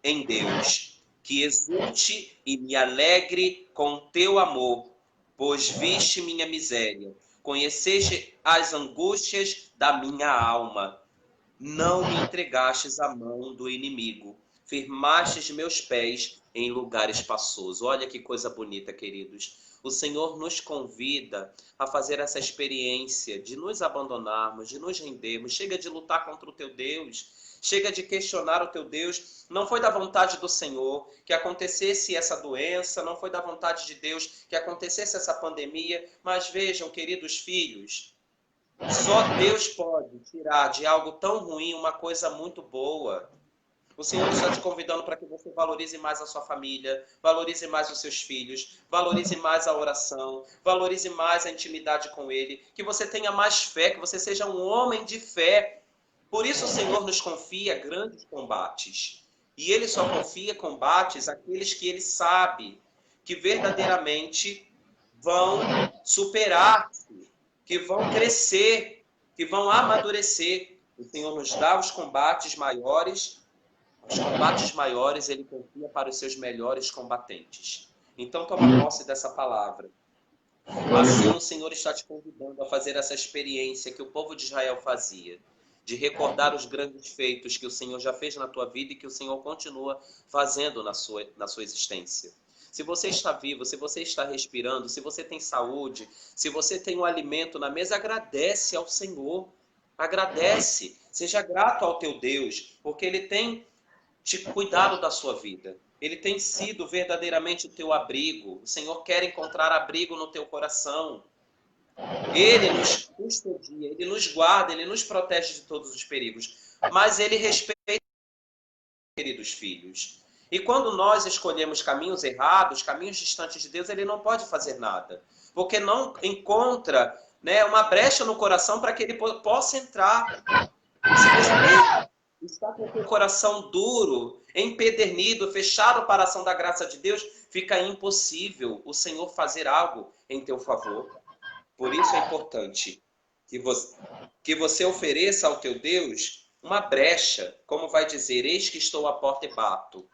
B: em Deus. Que exulte e me alegre com teu amor, pois viste minha miséria, conheceste as angústias da minha alma. Não me entregastes à mão do inimigo, firmastes meus pés em lugar espaçoso. Olha que coisa bonita, queridos. O Senhor nos convida a fazer essa experiência de nos abandonarmos, de nos rendermos. Chega de lutar contra o teu Deus. Chega de questionar o teu Deus. Não foi da vontade do Senhor que acontecesse essa doença, não foi da vontade de Deus que acontecesse essa pandemia. Mas vejam, queridos filhos, só Deus pode tirar de algo tão ruim uma coisa muito boa. O Senhor está te convidando para que você valorize mais a sua família, valorize mais os seus filhos, valorize mais a oração, valorize mais a intimidade com Ele, que você tenha mais fé, que você seja um homem de fé. Por isso o Senhor nos confia grandes combates. E Ele só confia combates àqueles que Ele sabe que verdadeiramente vão superar-se, que vão crescer, que vão amadurecer. O Senhor nos dá os combates maiores Ele confia para os seus melhores combatentes. Então toma posse dessa palavra. Assim o Senhor está te convidando a fazer essa experiência que o povo de Israel fazia, de recordar os grandes feitos que o Senhor já fez na tua vida e que o Senhor continua fazendo na sua existência. Se você está vivo, se você está respirando, se você tem saúde, se você tem um alimento na mesa, agradece ao Senhor. Agradece. Seja grato ao teu Deus, porque Ele tem te cuidado da sua vida. Ele tem sido verdadeiramente o teu abrigo. O Senhor quer encontrar abrigo no teu coração. Ele nos custodia, Ele nos guarda, Ele nos protege de todos os perigos. Mas Ele respeita, queridos filhos. E quando nós escolhemos caminhos errados, caminhos distantes de Deus, Ele não pode fazer nada. Porque não encontra, né, uma brecha no coração para que Ele possa entrar. Se você está com o coração duro, empedernido, fechado para a ação da graça de Deus, fica impossível o Senhor fazer algo em teu favor. Por isso é importante que você ofereça ao teu Deus uma brecha, como vai dizer, eis que estou à porta e bato.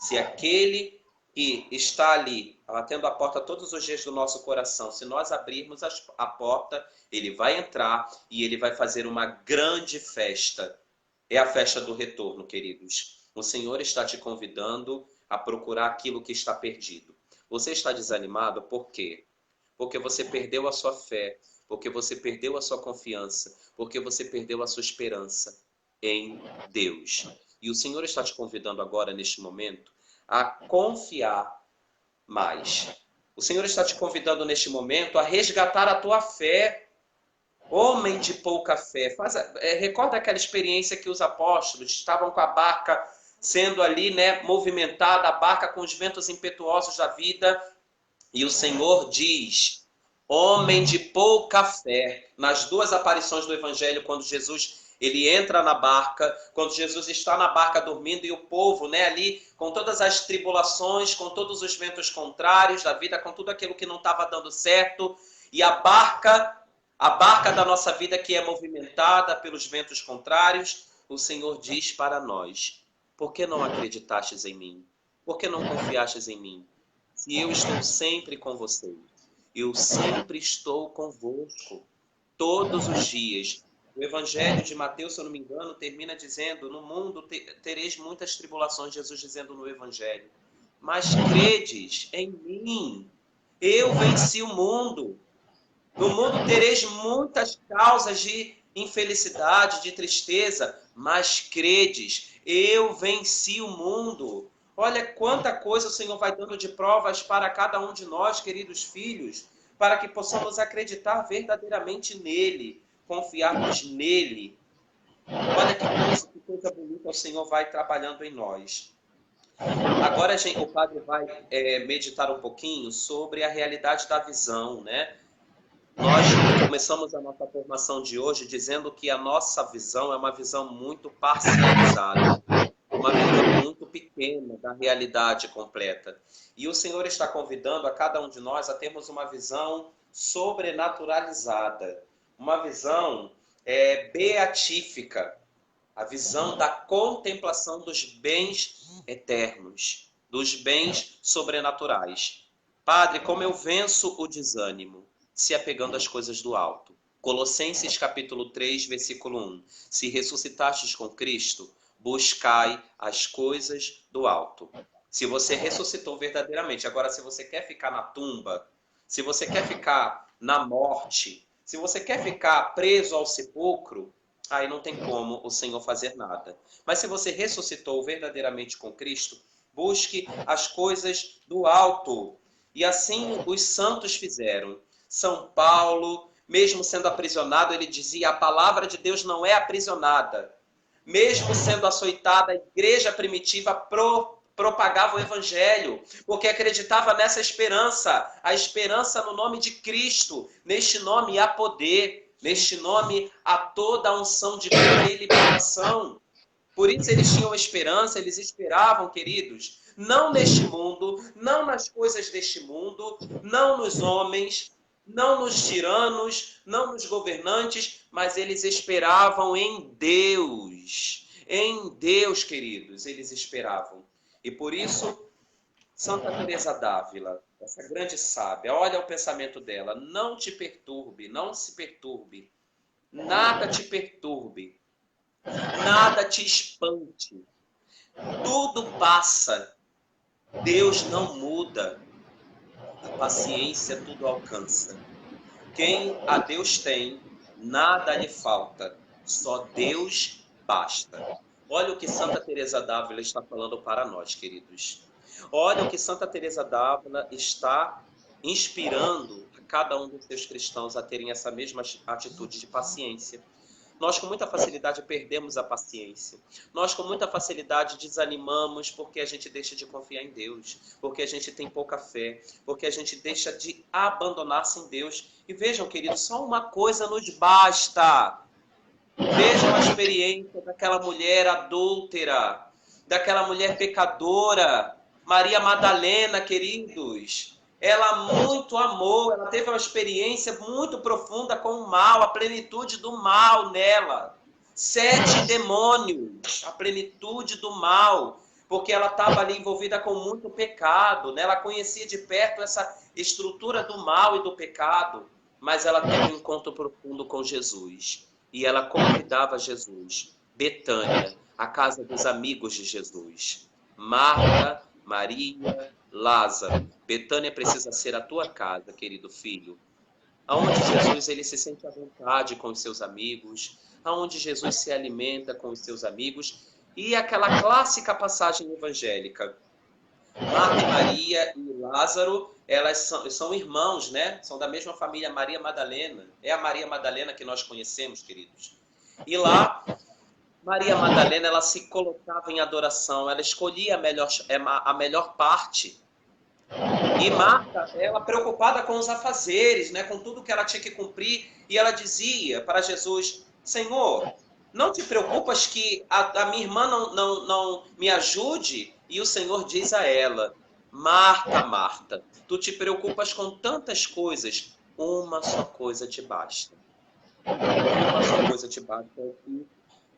B: Se aquele que está ali, batendo a porta todos os dias do nosso coração, se nós abrirmos a porta, ele vai entrar e ele vai fazer uma grande festa. É a festa do retorno, queridos. O Senhor está te convidando a procurar aquilo que está perdido. Você está desanimado por quê? Porque você perdeu a sua fé, porque você perdeu a sua confiança, porque você perdeu a sua esperança em Deus. E o Senhor está te convidando agora, neste momento, a confiar mais. O Senhor está te convidando, neste momento, a resgatar a tua fé. Homem de pouca fé. Recorda aquela experiência que os apóstolos estavam com a barca sendo ali, né, movimentada, a barca com os ventos impetuosos da vida. E o Senhor diz, homem de pouca fé, nas duas aparições do Evangelho, quando Jesus ele entra na barca, quando Jesus está na barca dormindo e o povo, né, ali, com todas as tribulações, com todos os ventos contrários da vida, com tudo aquilo que não estava dando certo, e a barca da nossa vida que é movimentada pelos ventos contrários, o Senhor diz para nós, por que não acreditastes em mim? Por que não confiastes em mim? Se eu estou sempre com vocês, eu sempre estou convosco, todos os dias. O Evangelho de Mateus, se eu não me engano, termina dizendo, no mundo tereis muitas tribulações, Jesus dizendo no Evangelho. Mas credes em mim, eu venci o mundo. No mundo tereis muitas causas de infelicidade, de tristeza, mas credes, eu venci o mundo. Olha quanta coisa o Senhor vai dando de provas para cada um de nós, queridos filhos, para que possamos acreditar verdadeiramente nele, confiarmos nele. Olha que coisa bonita o Senhor vai trabalhando em nós. Agora o padre vai meditar um pouquinho sobre a realidade da visão, né? Nós começamos a nossa formação de hoje dizendo que a nossa visão é uma visão muito parcializada, uma visão muito pequena da realidade completa. E o Senhor está convidando a cada um de nós a termos uma visão sobrenaturalizada, uma visão beatífica, a visão da contemplação dos bens eternos, dos bens sobrenaturais. Padre, como eu venço o desânimo? Se apegando às coisas do alto. Colossenses capítulo 3, versículo 1. Se ressuscitastes com Cristo, buscai as coisas do alto. Se você ressuscitou verdadeiramente. Agora, se você quer ficar na tumba, se você quer ficar na morte, se você quer ficar preso ao sepulcro, aí não tem como o Senhor fazer nada. Mas se você ressuscitou verdadeiramente com Cristo, busque as coisas do alto. E assim os santos fizeram. São Paulo, mesmo sendo aprisionado, ele dizia, a palavra de Deus não é aprisionada. Mesmo sendo açoitada, a igreja primitiva propagava o evangelho, porque acreditava nessa esperança, a esperança no nome de Cristo. Neste nome há poder, neste nome há toda a unção de cura e libertação. Por isso eles tinham esperança, eles esperavam, queridos, não neste mundo, não nas coisas deste mundo, não nos homens, não nos tiranos, não nos governantes, mas eles esperavam em Deus. Em Deus, queridos, eles esperavam. E por isso, Santa Teresa d'Ávila, essa grande sábia, olha o pensamento dela, não te perturbe, não se perturbe, nada te perturbe, nada te espante, tudo passa, Deus não muda. A paciência tudo alcança. Quem a Deus tem, nada lhe falta. Só Deus basta. Olha o que Santa Teresa d'Ávila está falando para nós, queridos. Olha o que Santa Teresa d'Ávila está inspirando a cada um dos seus cristãos a terem essa mesma atitude de paciência. Nós com muita facilidade perdemos a paciência. Nós com muita facilidade desanimamos porque a gente deixa de confiar em Deus, porque a gente tem pouca fé, porque a gente deixa de abandonar-se em Deus. E vejam, queridos, só uma coisa nos basta. Vejam a experiência daquela mulher adúltera, daquela mulher pecadora, Maria Madalena, queridos. Ela muito amou, ela teve uma experiência muito profunda com o mal, a plenitude do mal nela. 7 demônios, a plenitude do mal, porque ela estava ali envolvida com muito pecado, né? Ela conhecia de perto essa estrutura do mal e do pecado, mas ela teve um encontro profundo com Jesus. E ela convidava Jesus, Betânia, a casa dos amigos de Jesus. Marta, Maria, Lázaro. Betânia precisa ser a tua casa, querido filho. Aonde Jesus ele se sente à vontade com os seus amigos, aonde Jesus se alimenta com os seus amigos. E aquela clássica passagem evangélica. Marta, Maria e Lázaro, elas são irmãos, né? São da mesma família, Maria Madalena. É a Maria Madalena que nós conhecemos, queridos. E lá, Maria Madalena, ela se colocava em adoração, ela escolhia a melhor parte. E Marta, ela preocupada com os afazeres, né? Com tudo que ela tinha que cumprir, e ela dizia para Jesus, Senhor, não te preocupas que a minha irmã não me ajude? E o Senhor diz a ela, Marta, Marta, tu te preocupas com tantas coisas, uma só coisa te basta. Uma só coisa te basta. É o que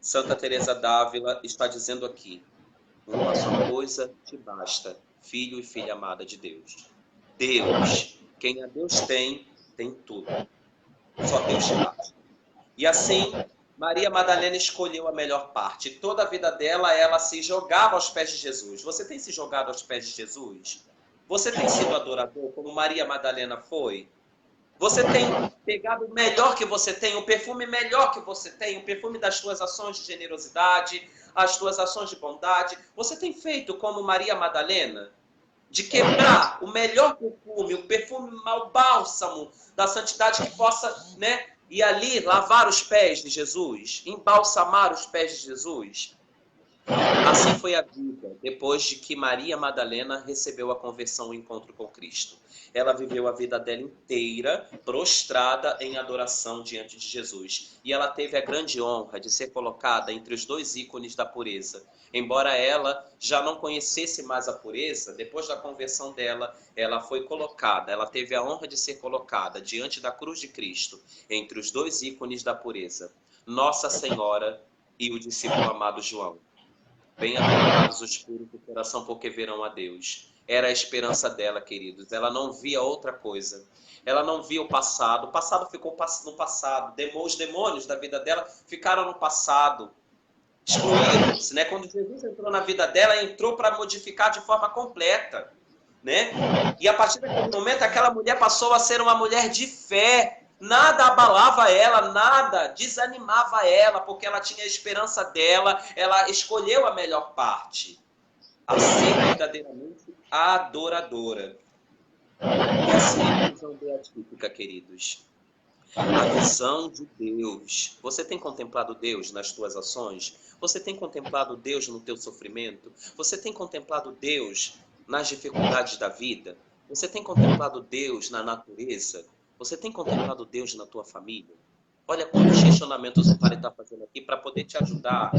B: Santa Teresa d'Ávila está dizendo aqui. Uma só coisa te basta, filho e filha amada de Deus. Deus, quem a Deus tem, tem tudo. Só Deus te basta. E assim, Maria Madalena escolheu a melhor parte. Toda a vida dela, ela se jogava aos pés de Jesus. Você tem se jogado aos pés de Jesus? Você tem sido adorador, como Maria Madalena foi? Você tem pegado o melhor que você tem, o perfume melhor que você tem, o perfume das suas ações de generosidade, as suas ações de bondade. Você tem feito como Maria Madalena? De quebrar o melhor perfume, o perfume o bálsamo da santidade que possa, né? E ali lavar os pés de Jesus, embalsamar os pés de Jesus. Assim foi a vida, depois de que Maria Madalena recebeu a conversão, o encontro com Cristo. Ela viveu a vida dela inteira prostrada em adoração diante de Jesus. E ela teve a grande honra de ser colocada entre os 2 ícones da pureza. Embora ela já não conhecesse mais a pureza, depois da conversão dela, ela foi colocada, ela teve a honra de ser colocada diante da cruz de Cristo, entre os 2 ícones da pureza, Nossa Senhora e o discípulo amado João. Bem-aventurados os puros de coração, porque verão a Deus. Era a esperança dela, queridos. Ela não via outra coisa. Ela não via o passado. O passado ficou no passado. Os demônios da vida dela ficaram no passado. Excluídos, né? Quando Jesus entrou na vida dela, entrou para modificar de forma completa, né? E a partir daquele momento, aquela mulher passou a ser uma mulher de fé. Nada abalava ela, nada desanimava ela, porque ela tinha a esperança dela, ela escolheu a melhor parte. A ser verdadeiramente adoradora. E assim é a visão beatífica, queridos. A visão de Deus. Você tem contemplado Deus nas tuas ações? Você tem contemplado Deus no teu sofrimento? Você tem contemplado Deus nas dificuldades da vida? Você tem contemplado Deus na natureza? Você tem contemplado Deus na tua família? Olha quantos questionamentos o Padre está fazendo aqui para poder te ajudar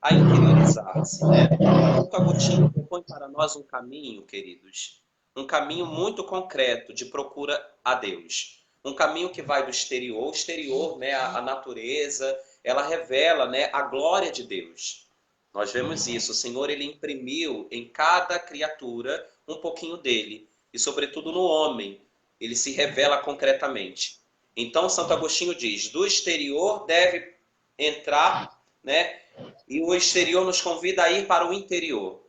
B: a interiorizar-se, né? Santo Agostinho propõe para nós um caminho, queridos. Um caminho muito concreto de procura a Deus. Um caminho que vai do exterior. O exterior, né, a natureza, ela revela, né, a glória de Deus. Nós vemos isso. O Senhor, ele imprimiu em cada criatura um pouquinho dele. E, sobretudo, no homem. Ele se revela concretamente. Então, Santo Agostinho diz, do exterior deve entrar, né? E o exterior nos convida a ir para o interior.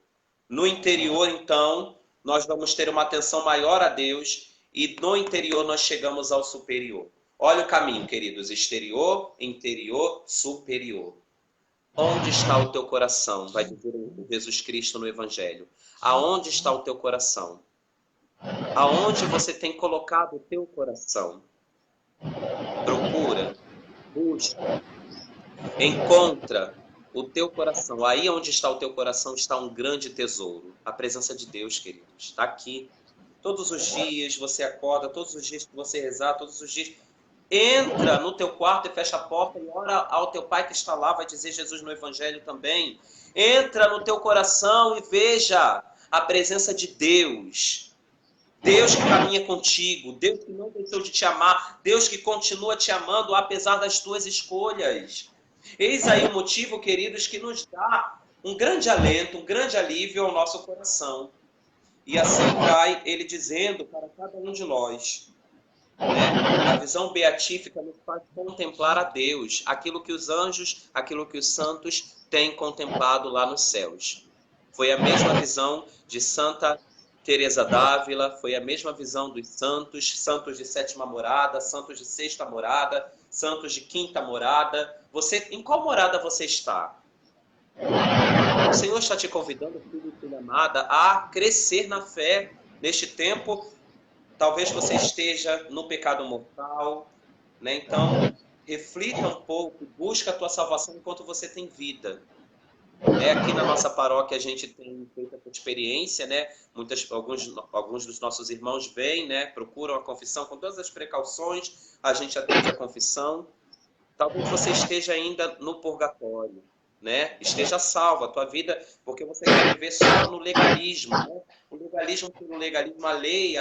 B: No interior, então, nós vamos ter uma atenção maior a Deus e no interior nós chegamos ao superior. Olha o caminho, queridos. Exterior, interior, superior. Onde está o teu coração? Vai dizer o Jesus Cristo no Evangelho. Aonde está o teu coração? Aonde você tem colocado o teu coração? Procura, busca, encontra o teu coração. Aí onde está o teu coração está um grande tesouro. A presença de Deus, queridos. Está aqui. Todos os dias você acorda, todos os dias que você rezar, todos os dias... Entra no teu quarto e fecha a porta e ora ao teu pai que está lá, vai dizer Jesus no Evangelho também. Entra no teu coração e veja a presença de Deus. Deus que caminha contigo, Deus que não deixou de te amar, Deus que continua te amando apesar das tuas escolhas. Eis aí o motivo, queridos, que nos dá um grande alento, um grande alívio ao nosso coração. E assim vai ele dizendo para cada um de nós. A visão beatífica nos faz contemplar a Deus, aquilo que os anjos, aquilo que os santos têm contemplado lá nos céus. Foi a mesma visão de Santa Teresa d'Ávila, foi a mesma visão dos santos, santos de sétima morada, santos de sexta morada, santos de quinta morada. Em qual morada você está? O Senhor está te convidando, filho e filha amada, a crescer na fé neste tempo. Talvez você esteja no pecado mortal, né? Então, reflita um pouco, busca a tua salvação enquanto você tem vida. Aqui na nossa paróquia a gente tem feito essa experiência, né? Alguns dos nossos irmãos vêm, né? Procuram a confissão com todas as precauções, a gente atende a confissão. Talvez você esteja ainda no purgatório, né? Esteja salvo a tua vida, porque você quer viver só no legalismo, né? O legalismo pelo legalismo, a lei,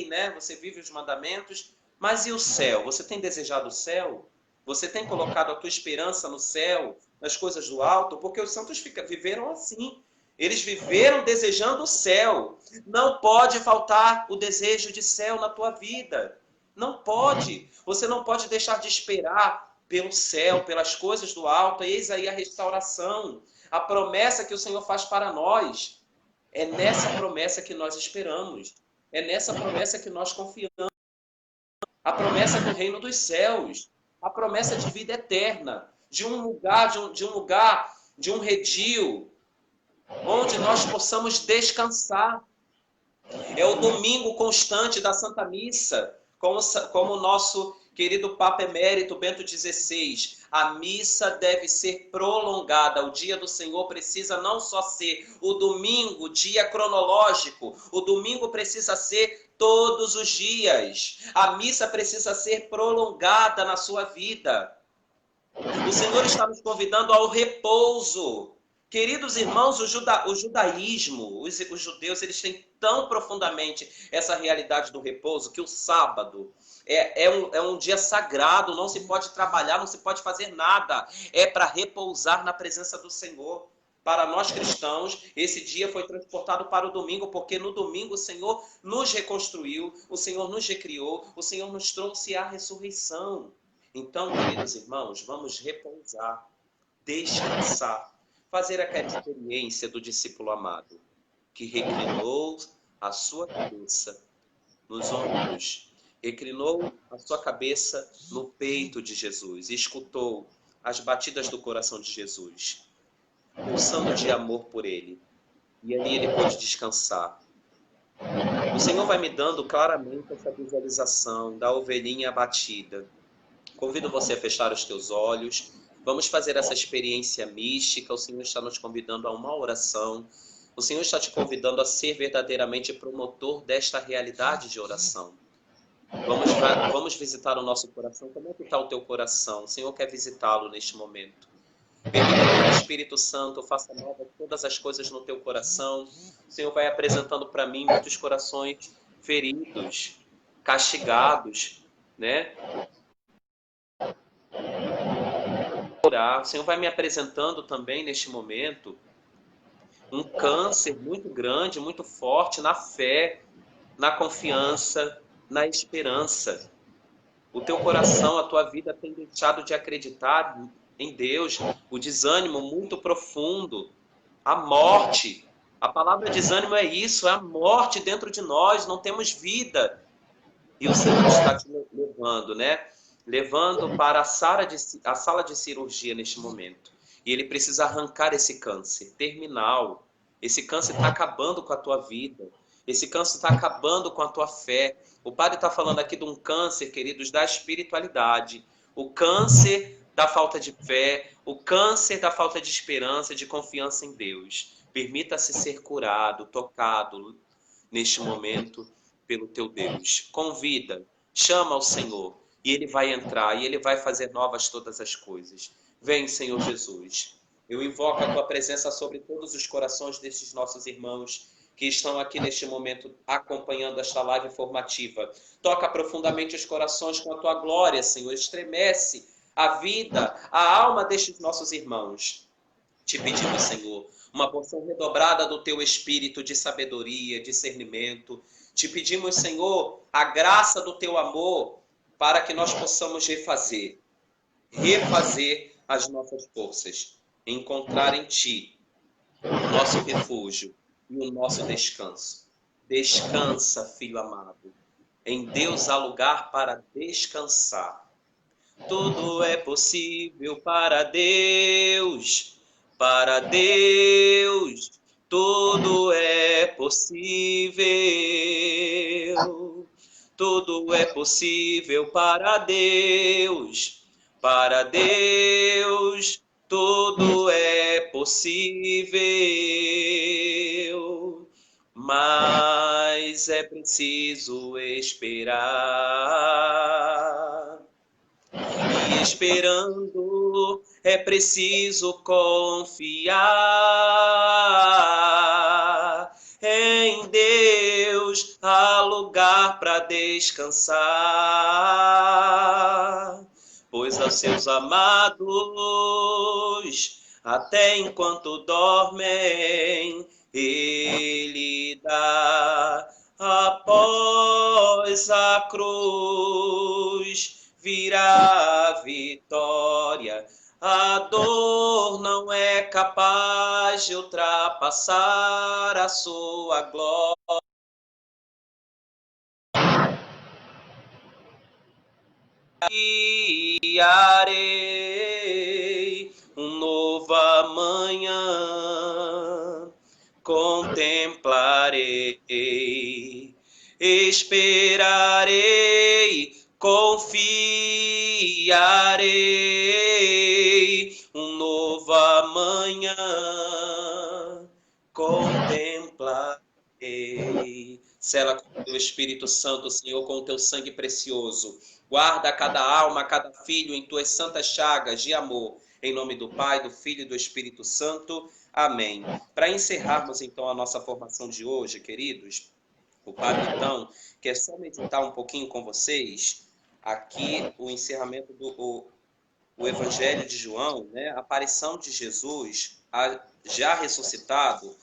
B: né? Você vive os mandamentos, mas e o céu? Você tem desejado o céu? Você tem colocado a tua esperança no céu, nas coisas do alto? Porque os santos viveram assim. Eles viveram desejando o céu. Não pode faltar o desejo de céu na tua vida. Não pode. Você não pode deixar de esperar pelo céu, pelas coisas do alto. Eis aí a restauração, a promessa que o Senhor faz para nós. É nessa promessa que nós esperamos. É nessa promessa que nós confiamos. A promessa do reino dos céus. A promessa de vida eterna. De um lugar, de um redil, onde nós possamos descansar. É o domingo constante da Santa Missa, como o nosso querido Papa Emérito Bento XVI. A missa deve ser prolongada. O dia do Senhor precisa não só ser o domingo, dia cronológico. O domingo precisa ser todos os dias. A missa precisa ser prolongada na sua vida. O Senhor está nos convidando ao repouso. Queridos irmãos, o judaísmo, os judeus, eles têm tão profundamente essa realidade do repouso que o sábado é um dia sagrado, não se pode trabalhar, não se pode fazer nada. É para repousar na presença do Senhor. Para nós cristãos, esse dia foi transportado para o domingo, porque no domingo o Senhor nos reconstruiu, o Senhor nos recriou, o Senhor nos trouxe a ressurreição. Então, queridos irmãos, vamos repousar, descansar, fazer aquela experiência do discípulo amado, que reclinou a sua cabeça nos ombros, reclinou a sua cabeça no peito de Jesus, e escutou as batidas do coração de Jesus, pulsando de amor por ele. E ali ele pode descansar. O Senhor vai me dando claramente essa visualização da ovelhinha abatida. Convido você a fechar os teus olhos. Vamos fazer essa experiência mística. O Senhor está nos convidando a uma oração. O Senhor está te convidando a ser verdadeiramente promotor desta realidade de oração. Vamos visitar o nosso coração. Como é que está o teu coração? O Senhor quer visitá-lo neste momento. Permita que o Espírito Santo faça novas todas as coisas no teu coração. O Senhor vai apresentando para mim muitos corações feridos, castigados, né? O Senhor vai me apresentando também neste momento um câncer muito grande, muito forte na fé, na confiança, na esperança. O teu coração, a tua vida tem deixado de acreditar em Deus, o desânimo muito profundo, a morte. A palavra desânimo é isso, é a morte dentro de nós, não temos vida. E o Senhor está te levando, né? Levando para a sala de cirurgia neste momento. E Ele precisa arrancar esse câncer terminal. Esse câncer está acabando com a tua vida. Esse câncer está acabando com a tua fé. O Padre está falando aqui de um câncer, queridos, da espiritualidade. O câncer da falta de fé, o câncer da falta de esperança, de confiança em Deus. Permita-se ser curado, tocado neste momento pelo teu Deus. Convida, chama ao Senhor e Ele vai entrar e Ele vai fazer novas todas as coisas. Vem, Senhor Jesus. Eu invoco a tua presença sobre todos os corações desses nossos irmãos que estão aqui neste momento acompanhando esta live formativa. Toca profundamente os corações com a tua glória, Senhor. Estremece a vida, a alma destes nossos irmãos. Te pedimos, Senhor, uma porção redobrada do teu espírito de sabedoria, discernimento. Te pedimos, Senhor, a graça do teu amor para que nós possamos refazer as nossas forças, encontrar em ti o nosso refúgio e o nosso descanso. Descansa, filho amado. Em Deus há lugar para descansar. Tudo é possível para Deus. Para Deus, tudo é possível. Tudo é possível para Deus. Para Deus, tudo é possível. Mas é preciso esperar. E esperando é preciso confiar. Em Deus há lugar para descansar, pois aos seus amados, até enquanto dormem, Ele dá. Após a cruz virá a vitória. A dor não é capaz de ultrapassar a sua glória. Guiarei um novo amanhã, contemplarei, esperarei, confiarei, um novo amanhã, contemplarei. Sela com o teu Espírito Santo, Senhor, com o teu sangue precioso. Guarda cada alma, cada filho em tuas santas chagas de amor. Em nome do Pai, do Filho e do Espírito Santo. Amém. Para encerrarmos, então, a nossa formação de hoje, queridos, o Padre, então, quer só meditar um pouquinho com vocês aqui o encerramento do Evangelho de João, né? A aparição de Jesus, já ressuscitado,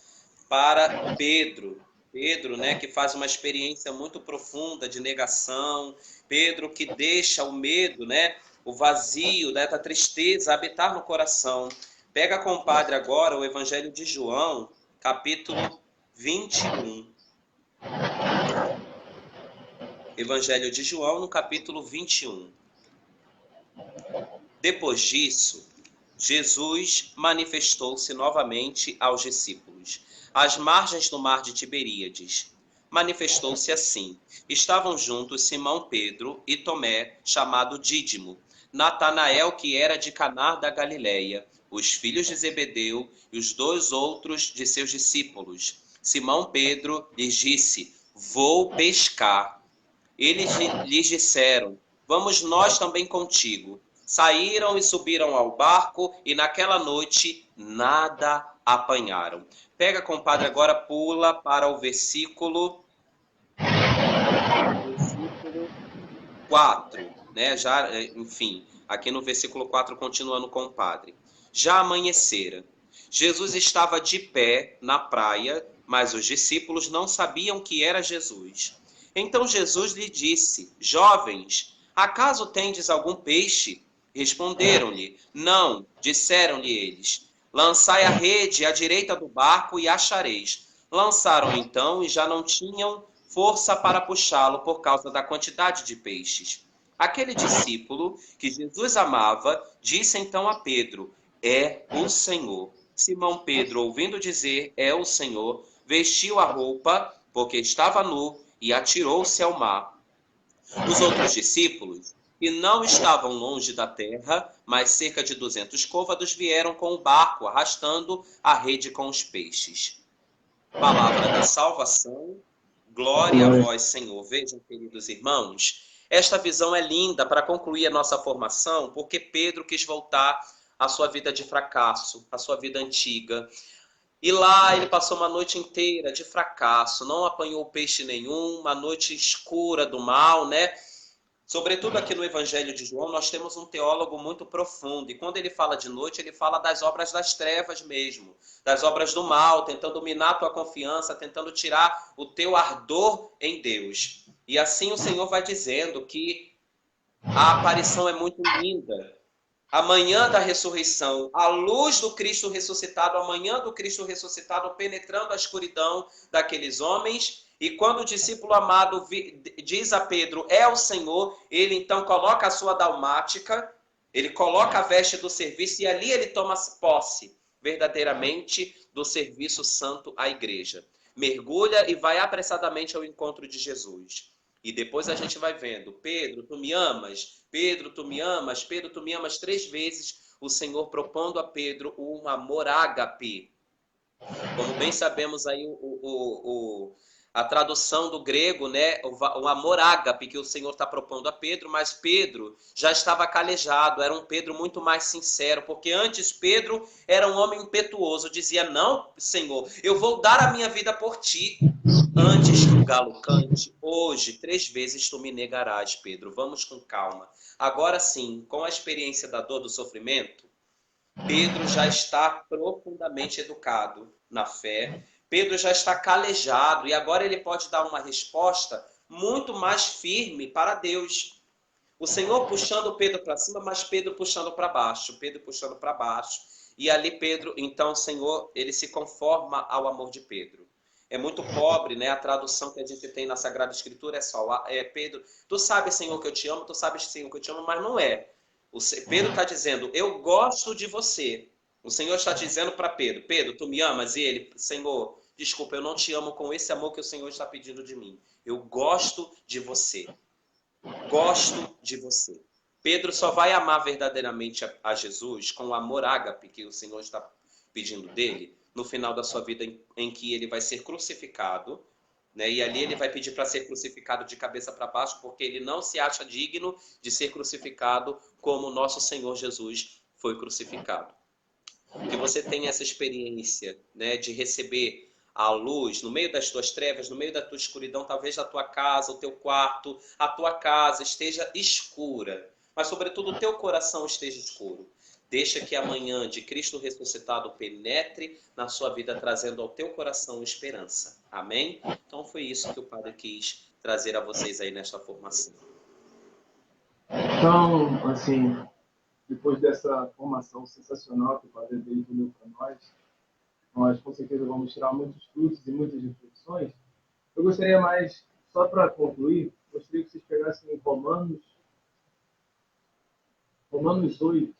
B: para Pedro. Pedro, né, que faz uma experiência muito profunda de negação. Pedro que deixa o medo, né, o vazio, né, a tristeza habitar no coração. Pega, compadre, agora o Evangelho de João, capítulo 21. Evangelho de João, no capítulo 21. Depois disso, Jesus manifestou-se novamente aos discípulos, às margens do mar de Tiberíades. Manifestou-se assim. Estavam juntos Simão Pedro e Tomé, chamado Dídimo, Natanael, que era de Caná da Galileia, os filhos de Zebedeu e os 2 outros de seus discípulos. Simão Pedro lhes disse: vou pescar. Eles lhes disseram: vamos nós também contigo. Saíram e subiram ao barco e naquela noite nada apanharam. Pega, compadre, agora pula para o versículo 4, né? Já, enfim, aqui no versículo 4, continuando com o padre. Já amanhecera. Jesus estava de pé na praia, mas os discípulos não sabiam que era Jesus. Então Jesus lhe disse: jovens, acaso tendes algum peixe? Responderam-lhe: não. Disseram-lhe eles: lançai a rede à direita do barco e achareis. Lançaram então e já não tinham força para puxá-lo por causa da quantidade de peixes. Aquele discípulo que Jesus amava disse então a Pedro: é o Senhor. Simão Pedro, ouvindo dizer é o Senhor, vestiu a roupa, porque estava nu, e atirou-se ao mar. Os outros discípulos, que não estavam longe da terra, mas cerca de 200 côvados, vieram com o barco, arrastando a rede com os peixes. Palavra da salvação, glória a vós, Senhor. Vejam, queridos irmãos, esta visão é linda para concluir a nossa formação, porque Pedro quis voltar à sua vida de fracasso, à sua vida antiga. E lá ele passou uma noite inteira de fracasso, não apanhou peixe nenhum, uma noite escura do mal, né? Sobretudo aqui no Evangelho de João, nós temos um teólogo muito profundo. E quando ele fala de noite, ele fala das obras das trevas mesmo, das obras do mal, tentando minar a tua confiança, tentando tirar o teu ardor em Deus. E assim o Senhor vai dizendo que a aparição é muito linda. Amanhã da ressurreição, a luz do Cristo ressuscitado, amanhã do Cristo ressuscitado, penetrando a escuridão daqueles homens. E quando o discípulo amado diz a Pedro, é o Senhor, ele então coloca a sua dalmática, ele coloca a veste do serviço e ali ele toma posse verdadeiramente do serviço santo à igreja. Mergulha e vai apressadamente ao encontro de Jesus. E depois a gente vai vendo, Pedro, tu me amas? Pedro, tu me amas? Pedro, tu me amas? 3 vezes o Senhor propondo a Pedro um amor ágape. Como bem sabemos aí a tradução do grego, né? O amor ágape que o Senhor está propondo a Pedro, mas Pedro já estava calejado, era um Pedro muito mais sincero, porque antes Pedro era um homem impetuoso, dizia, não, Senhor, eu vou dar a minha vida por ti. Antes que o galo cante, hoje 3 vezes tu me negarás, Pedro. Vamos com calma. Agora sim, com a experiência da dor, do sofrimento, Pedro já está profundamente educado na fé. Pedro já está calejado e agora ele pode dar uma resposta muito mais firme para Deus. O Senhor puxando Pedro para cima, mas Pedro puxando para baixo. Pedro puxando para baixo. E ali Pedro, então o Senhor, ele se conforma ao amor de Pedro. É muito pobre, né? A tradução que a gente tem na Sagrada Escritura é só, Pedro, tu sabes, Senhor, que eu te amo, tu sabes, Senhor, que eu te amo, mas não é. Pedro está dizendo, eu gosto de você. O Senhor está dizendo para Pedro, Pedro, tu me amas? E ele, Senhor, desculpa, eu não te amo com esse amor que o Senhor está pedindo de mim. Eu gosto de você. Gosto de você. Pedro só vai amar verdadeiramente a Jesus com o amor ágape que o Senhor está pedindo dele no final da sua vida em que ele vai ser crucificado, né? E ali ele vai pedir para ser crucificado de cabeça para baixo, porque ele não se acha digno de ser crucificado como o nosso Senhor Jesus foi crucificado. Que você tenha essa experiência, né, de receber a luz no meio das tuas trevas, no meio da tua escuridão, talvez a tua casa, o teu quarto, a tua casa esteja escura, mas sobretudo o teu coração esteja escuro. Deixa que a manhã de Cristo ressuscitado penetre na sua vida, trazendo ao teu coração esperança. Amém? Então foi isso que o Padre quis trazer a vocês aí nesta formação.
A: Então, assim, depois dessa formação sensacional que o Padre Adriano deu para nós com certeza vamos tirar muitos frutos e muitas reflexões. Eu gostaria mais, só para concluir, gostaria que vocês pegassem Romanos 8,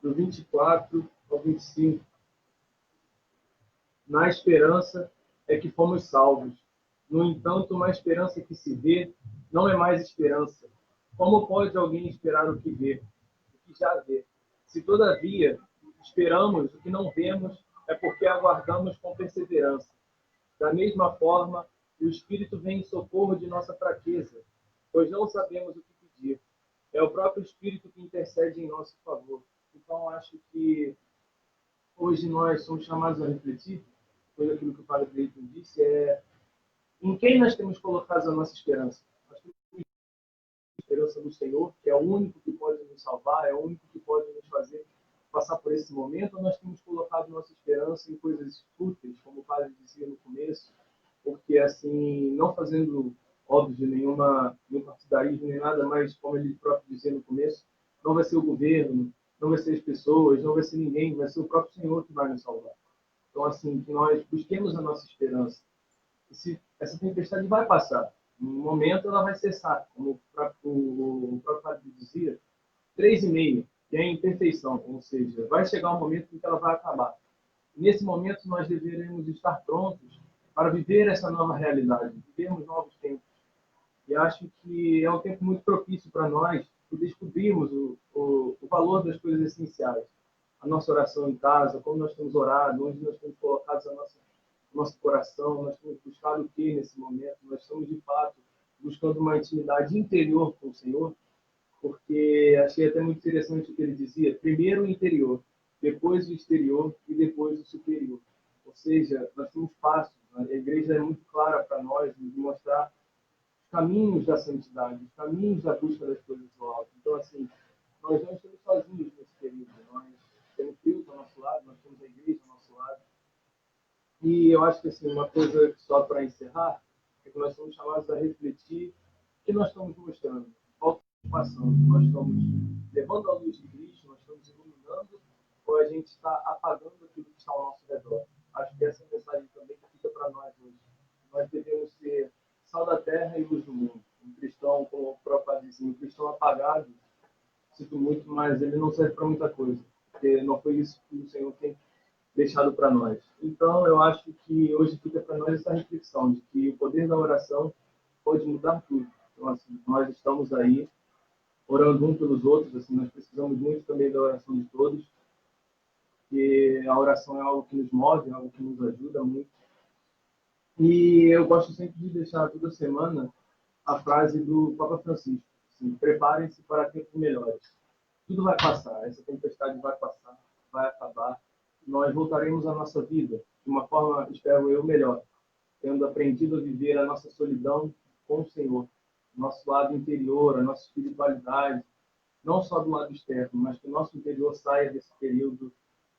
A: do 24 ao 25. Na esperança é que fomos salvos. No entanto, uma esperança que se vê não é mais esperança. Como pode alguém esperar o que vê, o que já vê? Se, todavia, esperamos o que não vemos, é porque aguardamos com perseverança. Da mesma forma, o Espírito vem em socorro de nossa fraqueza, pois não sabemos o que pedir. É o próprio Espírito que intercede em nosso favor. Então, acho que hoje nós somos chamados a refletir, foi aquilo que o Padre Cleiton disse, em quem nós temos colocado a nossa esperança. Nós temos a esperança no Senhor, que é o único que pode nos salvar, é o único que pode nos fazer passar por esse momento, ou nós temos colocado nossa esperança em coisas fúteis, como o Padre dizia no começo, porque assim, não fazendo, óbvio, nenhum partidarismo nem nada, mas como ele próprio dizia no começo, não vai ser o governo, não vai ser as pessoas, não vai ser ninguém, vai ser o próprio Senhor que vai nos salvar. Então, assim, que nós busquemos a nossa esperança. Essa tempestade vai passar. No momento, ela vai cessar. Como o próprio padre dizia, 3,5, que é a imperfeição, ou seja, vai chegar um momento em que ela vai acabar. Nesse momento, nós deveremos estar prontos para viver essa nova realidade, vivermos novos tempos. E acho que é um tempo muito propício para nós que descobrimos o valor das coisas essenciais. A nossa oração em casa, como nós temos orado, onde nós temos colocado o nosso coração, nós temos buscado o que nesse momento? Nós estamos, de fato, buscando uma intimidade interior com o Senhor, porque achei até muito interessante o que ele dizia: primeiro o interior, depois o exterior e depois o superior. Ou seja, nós temos passos. A igreja é muito clara para nós de mostrar os caminhos da santidade, os caminhos da busca das coisas do alto. Então, assim, nós não estamos sozinhos nesse período. Nós temos Deus ao nosso lado, nós temos a igreja ao nosso lado. E eu acho que, assim, uma coisa só para encerrar é que nós somos chamados a refletir o que nós estamos mostrando, qual que estamos passando. Nós estamos levando a luz de Cristo, nós estamos iluminando, ou a gente está apagando aquilo que está ao nosso redor. Acho que essa é a mensagem também que fica para nós hoje. Nós devemos ser sal da terra e luz do mundo. Um cristão, como o próprio Padre dizia, um cristão apagado, sinto muito, mas ele não serve para muita coisa, porque não foi isso que o Senhor tem deixado para nós. Então, eu acho que hoje fica para nós essa reflexão de que o poder da oração pode mudar tudo. Então, assim, nós estamos aí orando um pelos outros, assim, nós precisamos muito também da oração de todos, porque a oração é algo que nos move, é algo que nos ajuda muito. E eu gosto sempre de deixar toda semana a frase do Papa Francisco, assim: preparem-se para tempos melhores. Tudo vai passar, essa tempestade vai passar, vai acabar. Nós voltaremos à nossa vida de uma forma, espero eu, melhor, tendo aprendido a viver a nossa solidão com o Senhor, nosso lado interior, a nossa espiritualidade, não só do lado externo, mas que o nosso interior saia desse período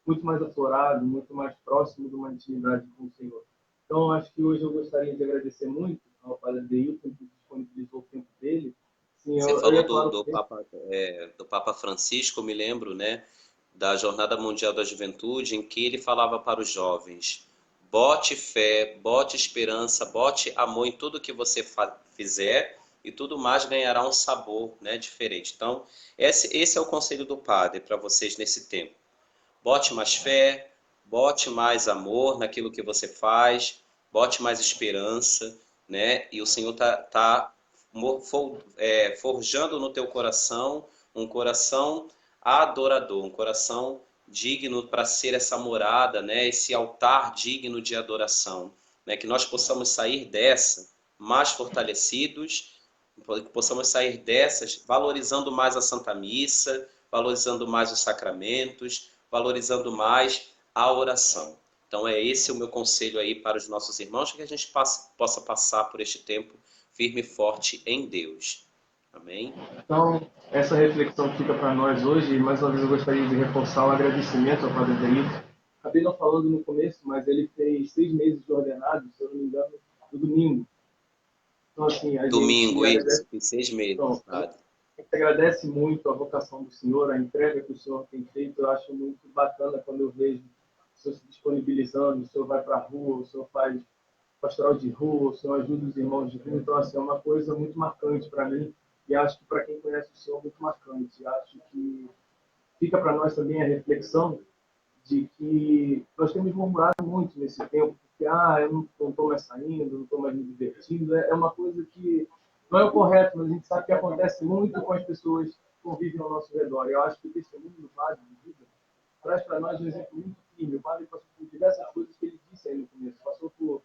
A: muito mais aflorado, muito mais próximo de uma intimidade com o Senhor. Então, acho que hoje eu gostaria de agradecer muito ao Padre Deilton, que disponibilizou o tempo dele. Sim,
B: Você
A: eu
B: falou
A: ia falar o quê?
B: Do Papa Francisco, eu me lembro, né, da Jornada Mundial da Juventude, em que ele falava para os jovens: bote fé, bote esperança, bote amor em tudo que você fizer, e tudo mais ganhará um sabor, né, diferente. Então, esse é o conselho do Padre para vocês nesse tempo. Bote mais fé, bote mais amor naquilo que você faz, bote mais esperança, né? E o Senhor tá forjando no teu coração um coração adorador, um coração digno para ser essa morada, né? Esse altar digno de adoração, né? Que nós possamos sair dessa mais fortalecidos, que possamos sair dessas valorizando mais a Santa Missa, valorizando mais os sacramentos, valorizando mais a oração. Então é esse o meu conselho aí para os nossos irmãos, que a gente possa passar por este tempo firme e forte em Deus. Amém?
A: Então, essa reflexão fica para nós hoje, e mais uma vez eu gostaria de reforçar o agradecimento ao Padre Deilton. Acabei não falando no começo, mas ele fez 6 meses de ordenado, se eu não me engano, no domingo. Então, assim, a gente
B: Domingo, isso,
A: agradece,
B: tem 6 meses,
A: então,
B: padre.
A: a gente agradece muito a vocação do Senhor, a entrega que o Senhor tem feito. Eu acho muito bacana quando eu vejo o Senhor se disponibilizando, o Senhor vai para a rua, o Senhor faz pastoral de rua, o Senhor ajuda os irmãos de rua. Então, assim, é uma coisa muito marcante para mim, e acho que para quem conhece o Senhor, muito marcante. Acho que fica para nós também a reflexão de que nós temos murmurado muito nesse tempo, porque eu não estou mais saindo, não estou mais me divertindo. É uma coisa que não é o correto, mas a gente sabe que acontece muito com as pessoas que convivem ao nosso redor. Eu acho que o testemunho do padre de vida traz para nós um exemplo muito firme. O padre passou por diversas coisas que ele disse aí no começo. Passou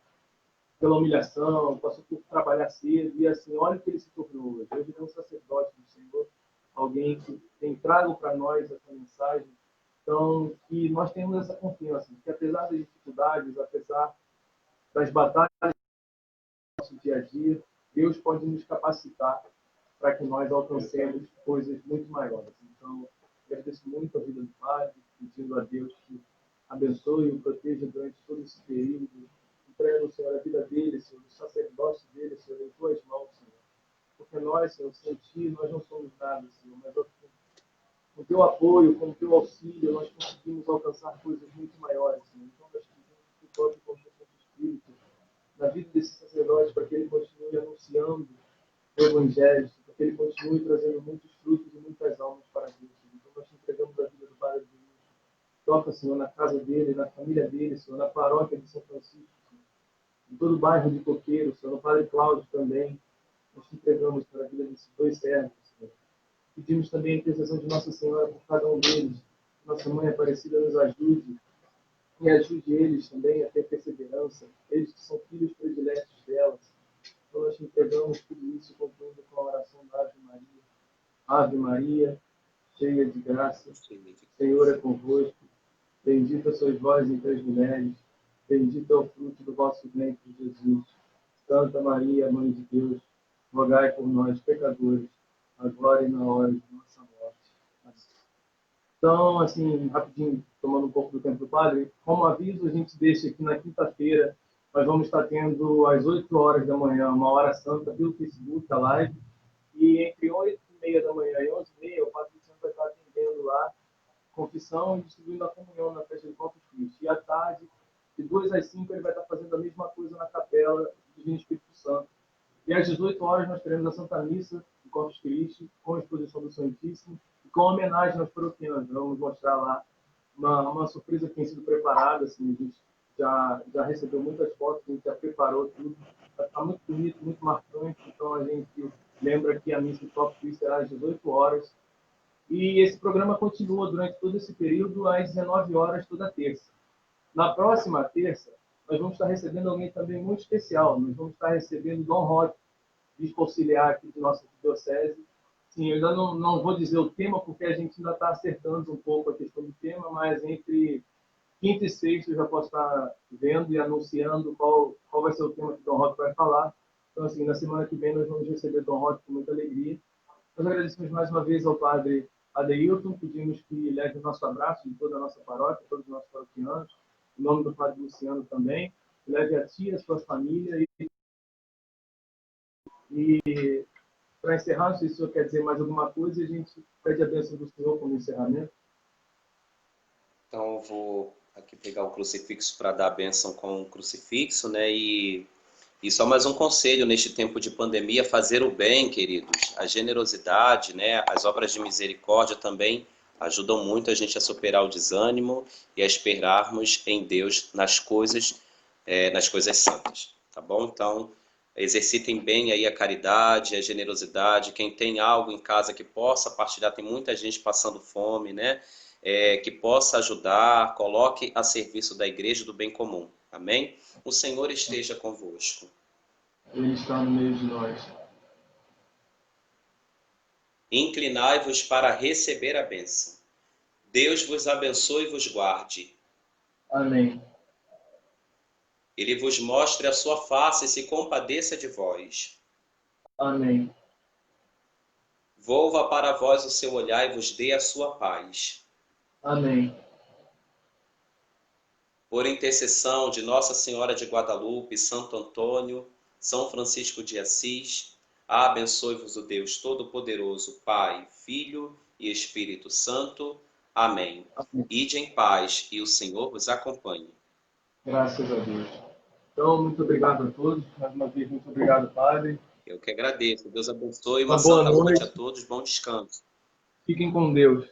A: pela humilhação, passou por trabalhar cedo, e assim, olha o que ele se tornou hoje. Hoje ele é um sacerdote do Senhor, alguém que tem trago para nós essa mensagem. Então, que nós temos essa confiança, que apesar das dificuldades, apesar das batalhas do nosso dia a dia, Deus pode nos capacitar para que nós alcancemos coisas muito maiores. Então, agradeço muito a vida do Padre, pedindo a Deus que abençoe e o proteja durante todo esse período. Entrega ao Senhor a vida dele, Senhor, o sacerdócio dele, Senhor, em tuas mãos, Senhor. Porque nós, Senhor, sem ti, nós não somos nada, Senhor, mas com teu apoio, com o teu auxílio, nós conseguimos alcançar coisas muito maiores, Senhor. Então, nós pedimos que o próprio conjunto do Espírito na vida desse sacerdote, para que ele continue anunciando o Evangelho, para que ele continue trazendo muitos frutos e muitas almas para Deus. Então, nós te entregamos a vida do Padre Domingos. Toca, Senhor, na casa dele, na família dele, Senhor, na paróquia de São Francisco, Senhor, em todo o bairro de Coqueiro, Senhor, no Padre Cláudio também. Nós te entregamos para a vida desses dois servos, Senhor. Pedimos também a intercessão de Nossa Senhora por cada um deles. Nossa Mãe Aparecida nos ajude e ajude eles também a ter perseverança, eles que são filhos prediletos delas. Então nós te entregamos tudo isso, concluindo com a oração da Ave Maria. Ave Maria, cheia de graça, o Senhor é convosco. Bendita sois vós entre as mulheres, bendito é o fruto do vosso ventre, Jesus. Santa Maria, Mãe de Deus, rogai por nós, pecadores, agora e na hora de nossa morte. Amém. Então, assim, rapidinho, tomando um pouco do tempo do Padre, como aviso, a gente deixa aqui na quinta-feira, nós vamos estar tendo às 8 horas da manhã, uma hora santa, pelo Facebook, a live, e entre 8h30 da manhã e 11h30, o Padre Luciano vai estar atendendo lá, confissão e distribuindo a comunhão na festa de Corpus Christi. E à tarde, de 2 às 5, ele vai estar fazendo a mesma coisa na capela do Divino Espírito Santo. E às 18 horas nós teremos a Santa Missa de Corpus Christi, com a exposição do Santíssimo, e com homenagem aos paroquianos. Vamos mostrar lá uma surpresa que tem sido preparada, assim, a gente já recebeu muitas fotos, a gente já preparou tudo. Está muito bonito, muito marcante, então a gente lembra que a missa de Corpus Christi será às 18 horas. E esse programa continua durante todo esse período, às 19 horas, toda terça. Na próxima terça, nós vamos estar recebendo alguém também muito especial. Nós vamos estar recebendo Dom Roque, bispo auxiliar aqui de nossa diocese. Sim, eu ainda não vou dizer o tema, porque a gente ainda está acertando um pouco a questão do tema, mas entre quinta e sexta eu já posso estar vendo e anunciando qual vai ser o tema que Dom Roque vai falar. Então, assim, na semana que vem nós vamos receber Dom Roque com muita alegria. Nós agradecemos mais uma vez ao Padre Adeilton, pedimos que leve o nosso abraço de toda a nossa paróquia, todos os nossos paroquianos, em nome do Padre Luciano também, que leve a ti, a sua família. E para encerrar, não sei se o senhor quer dizer mais alguma coisa, a gente pede a bênção do Senhor como encerramento.
B: Então eu vou aqui pegar o crucifixo para dar a bênção com o crucifixo, né? E só mais um conselho neste tempo de pandemia: fazer o bem, queridos. A generosidade, né? As obras de misericórdia também ajudam muito a gente a superar o desânimo e a esperarmos em Deus nas coisas santas, tá bom? Então, exercitem bem aí a caridade, a generosidade. Quem tem algo em casa que possa partilhar, tem muita gente passando fome, né? Que possa ajudar, coloque a serviço da igreja do bem comum. Amém? O Senhor esteja convosco.
A: Ele está no meio de nós.
B: Inclinai-vos para receber a bênção. Deus vos abençoe e vos guarde.
A: Amém.
B: Ele vos mostre a sua face e se compadeça de vós.
A: Amém.
B: Volva para vós o seu olhar e vos dê a sua paz.
A: Amém.
B: Por intercessão de Nossa Senhora de Guadalupe, Santo Antônio, São Francisco de Assis, abençoe-vos o Deus Todo-Poderoso, Pai, Filho e Espírito Santo. Amém.
A: Amém.
B: Ide em paz e o Senhor vos acompanhe.
A: Graças a Deus. Então, muito obrigado a todos. Mais uma vez, muito obrigado, Padre.
B: Eu que agradeço. Deus abençoe.
A: Uma
B: Uma
A: boa
B: santa noite
A: noite
B: a todos. Bom descanso.
A: Fiquem com Deus.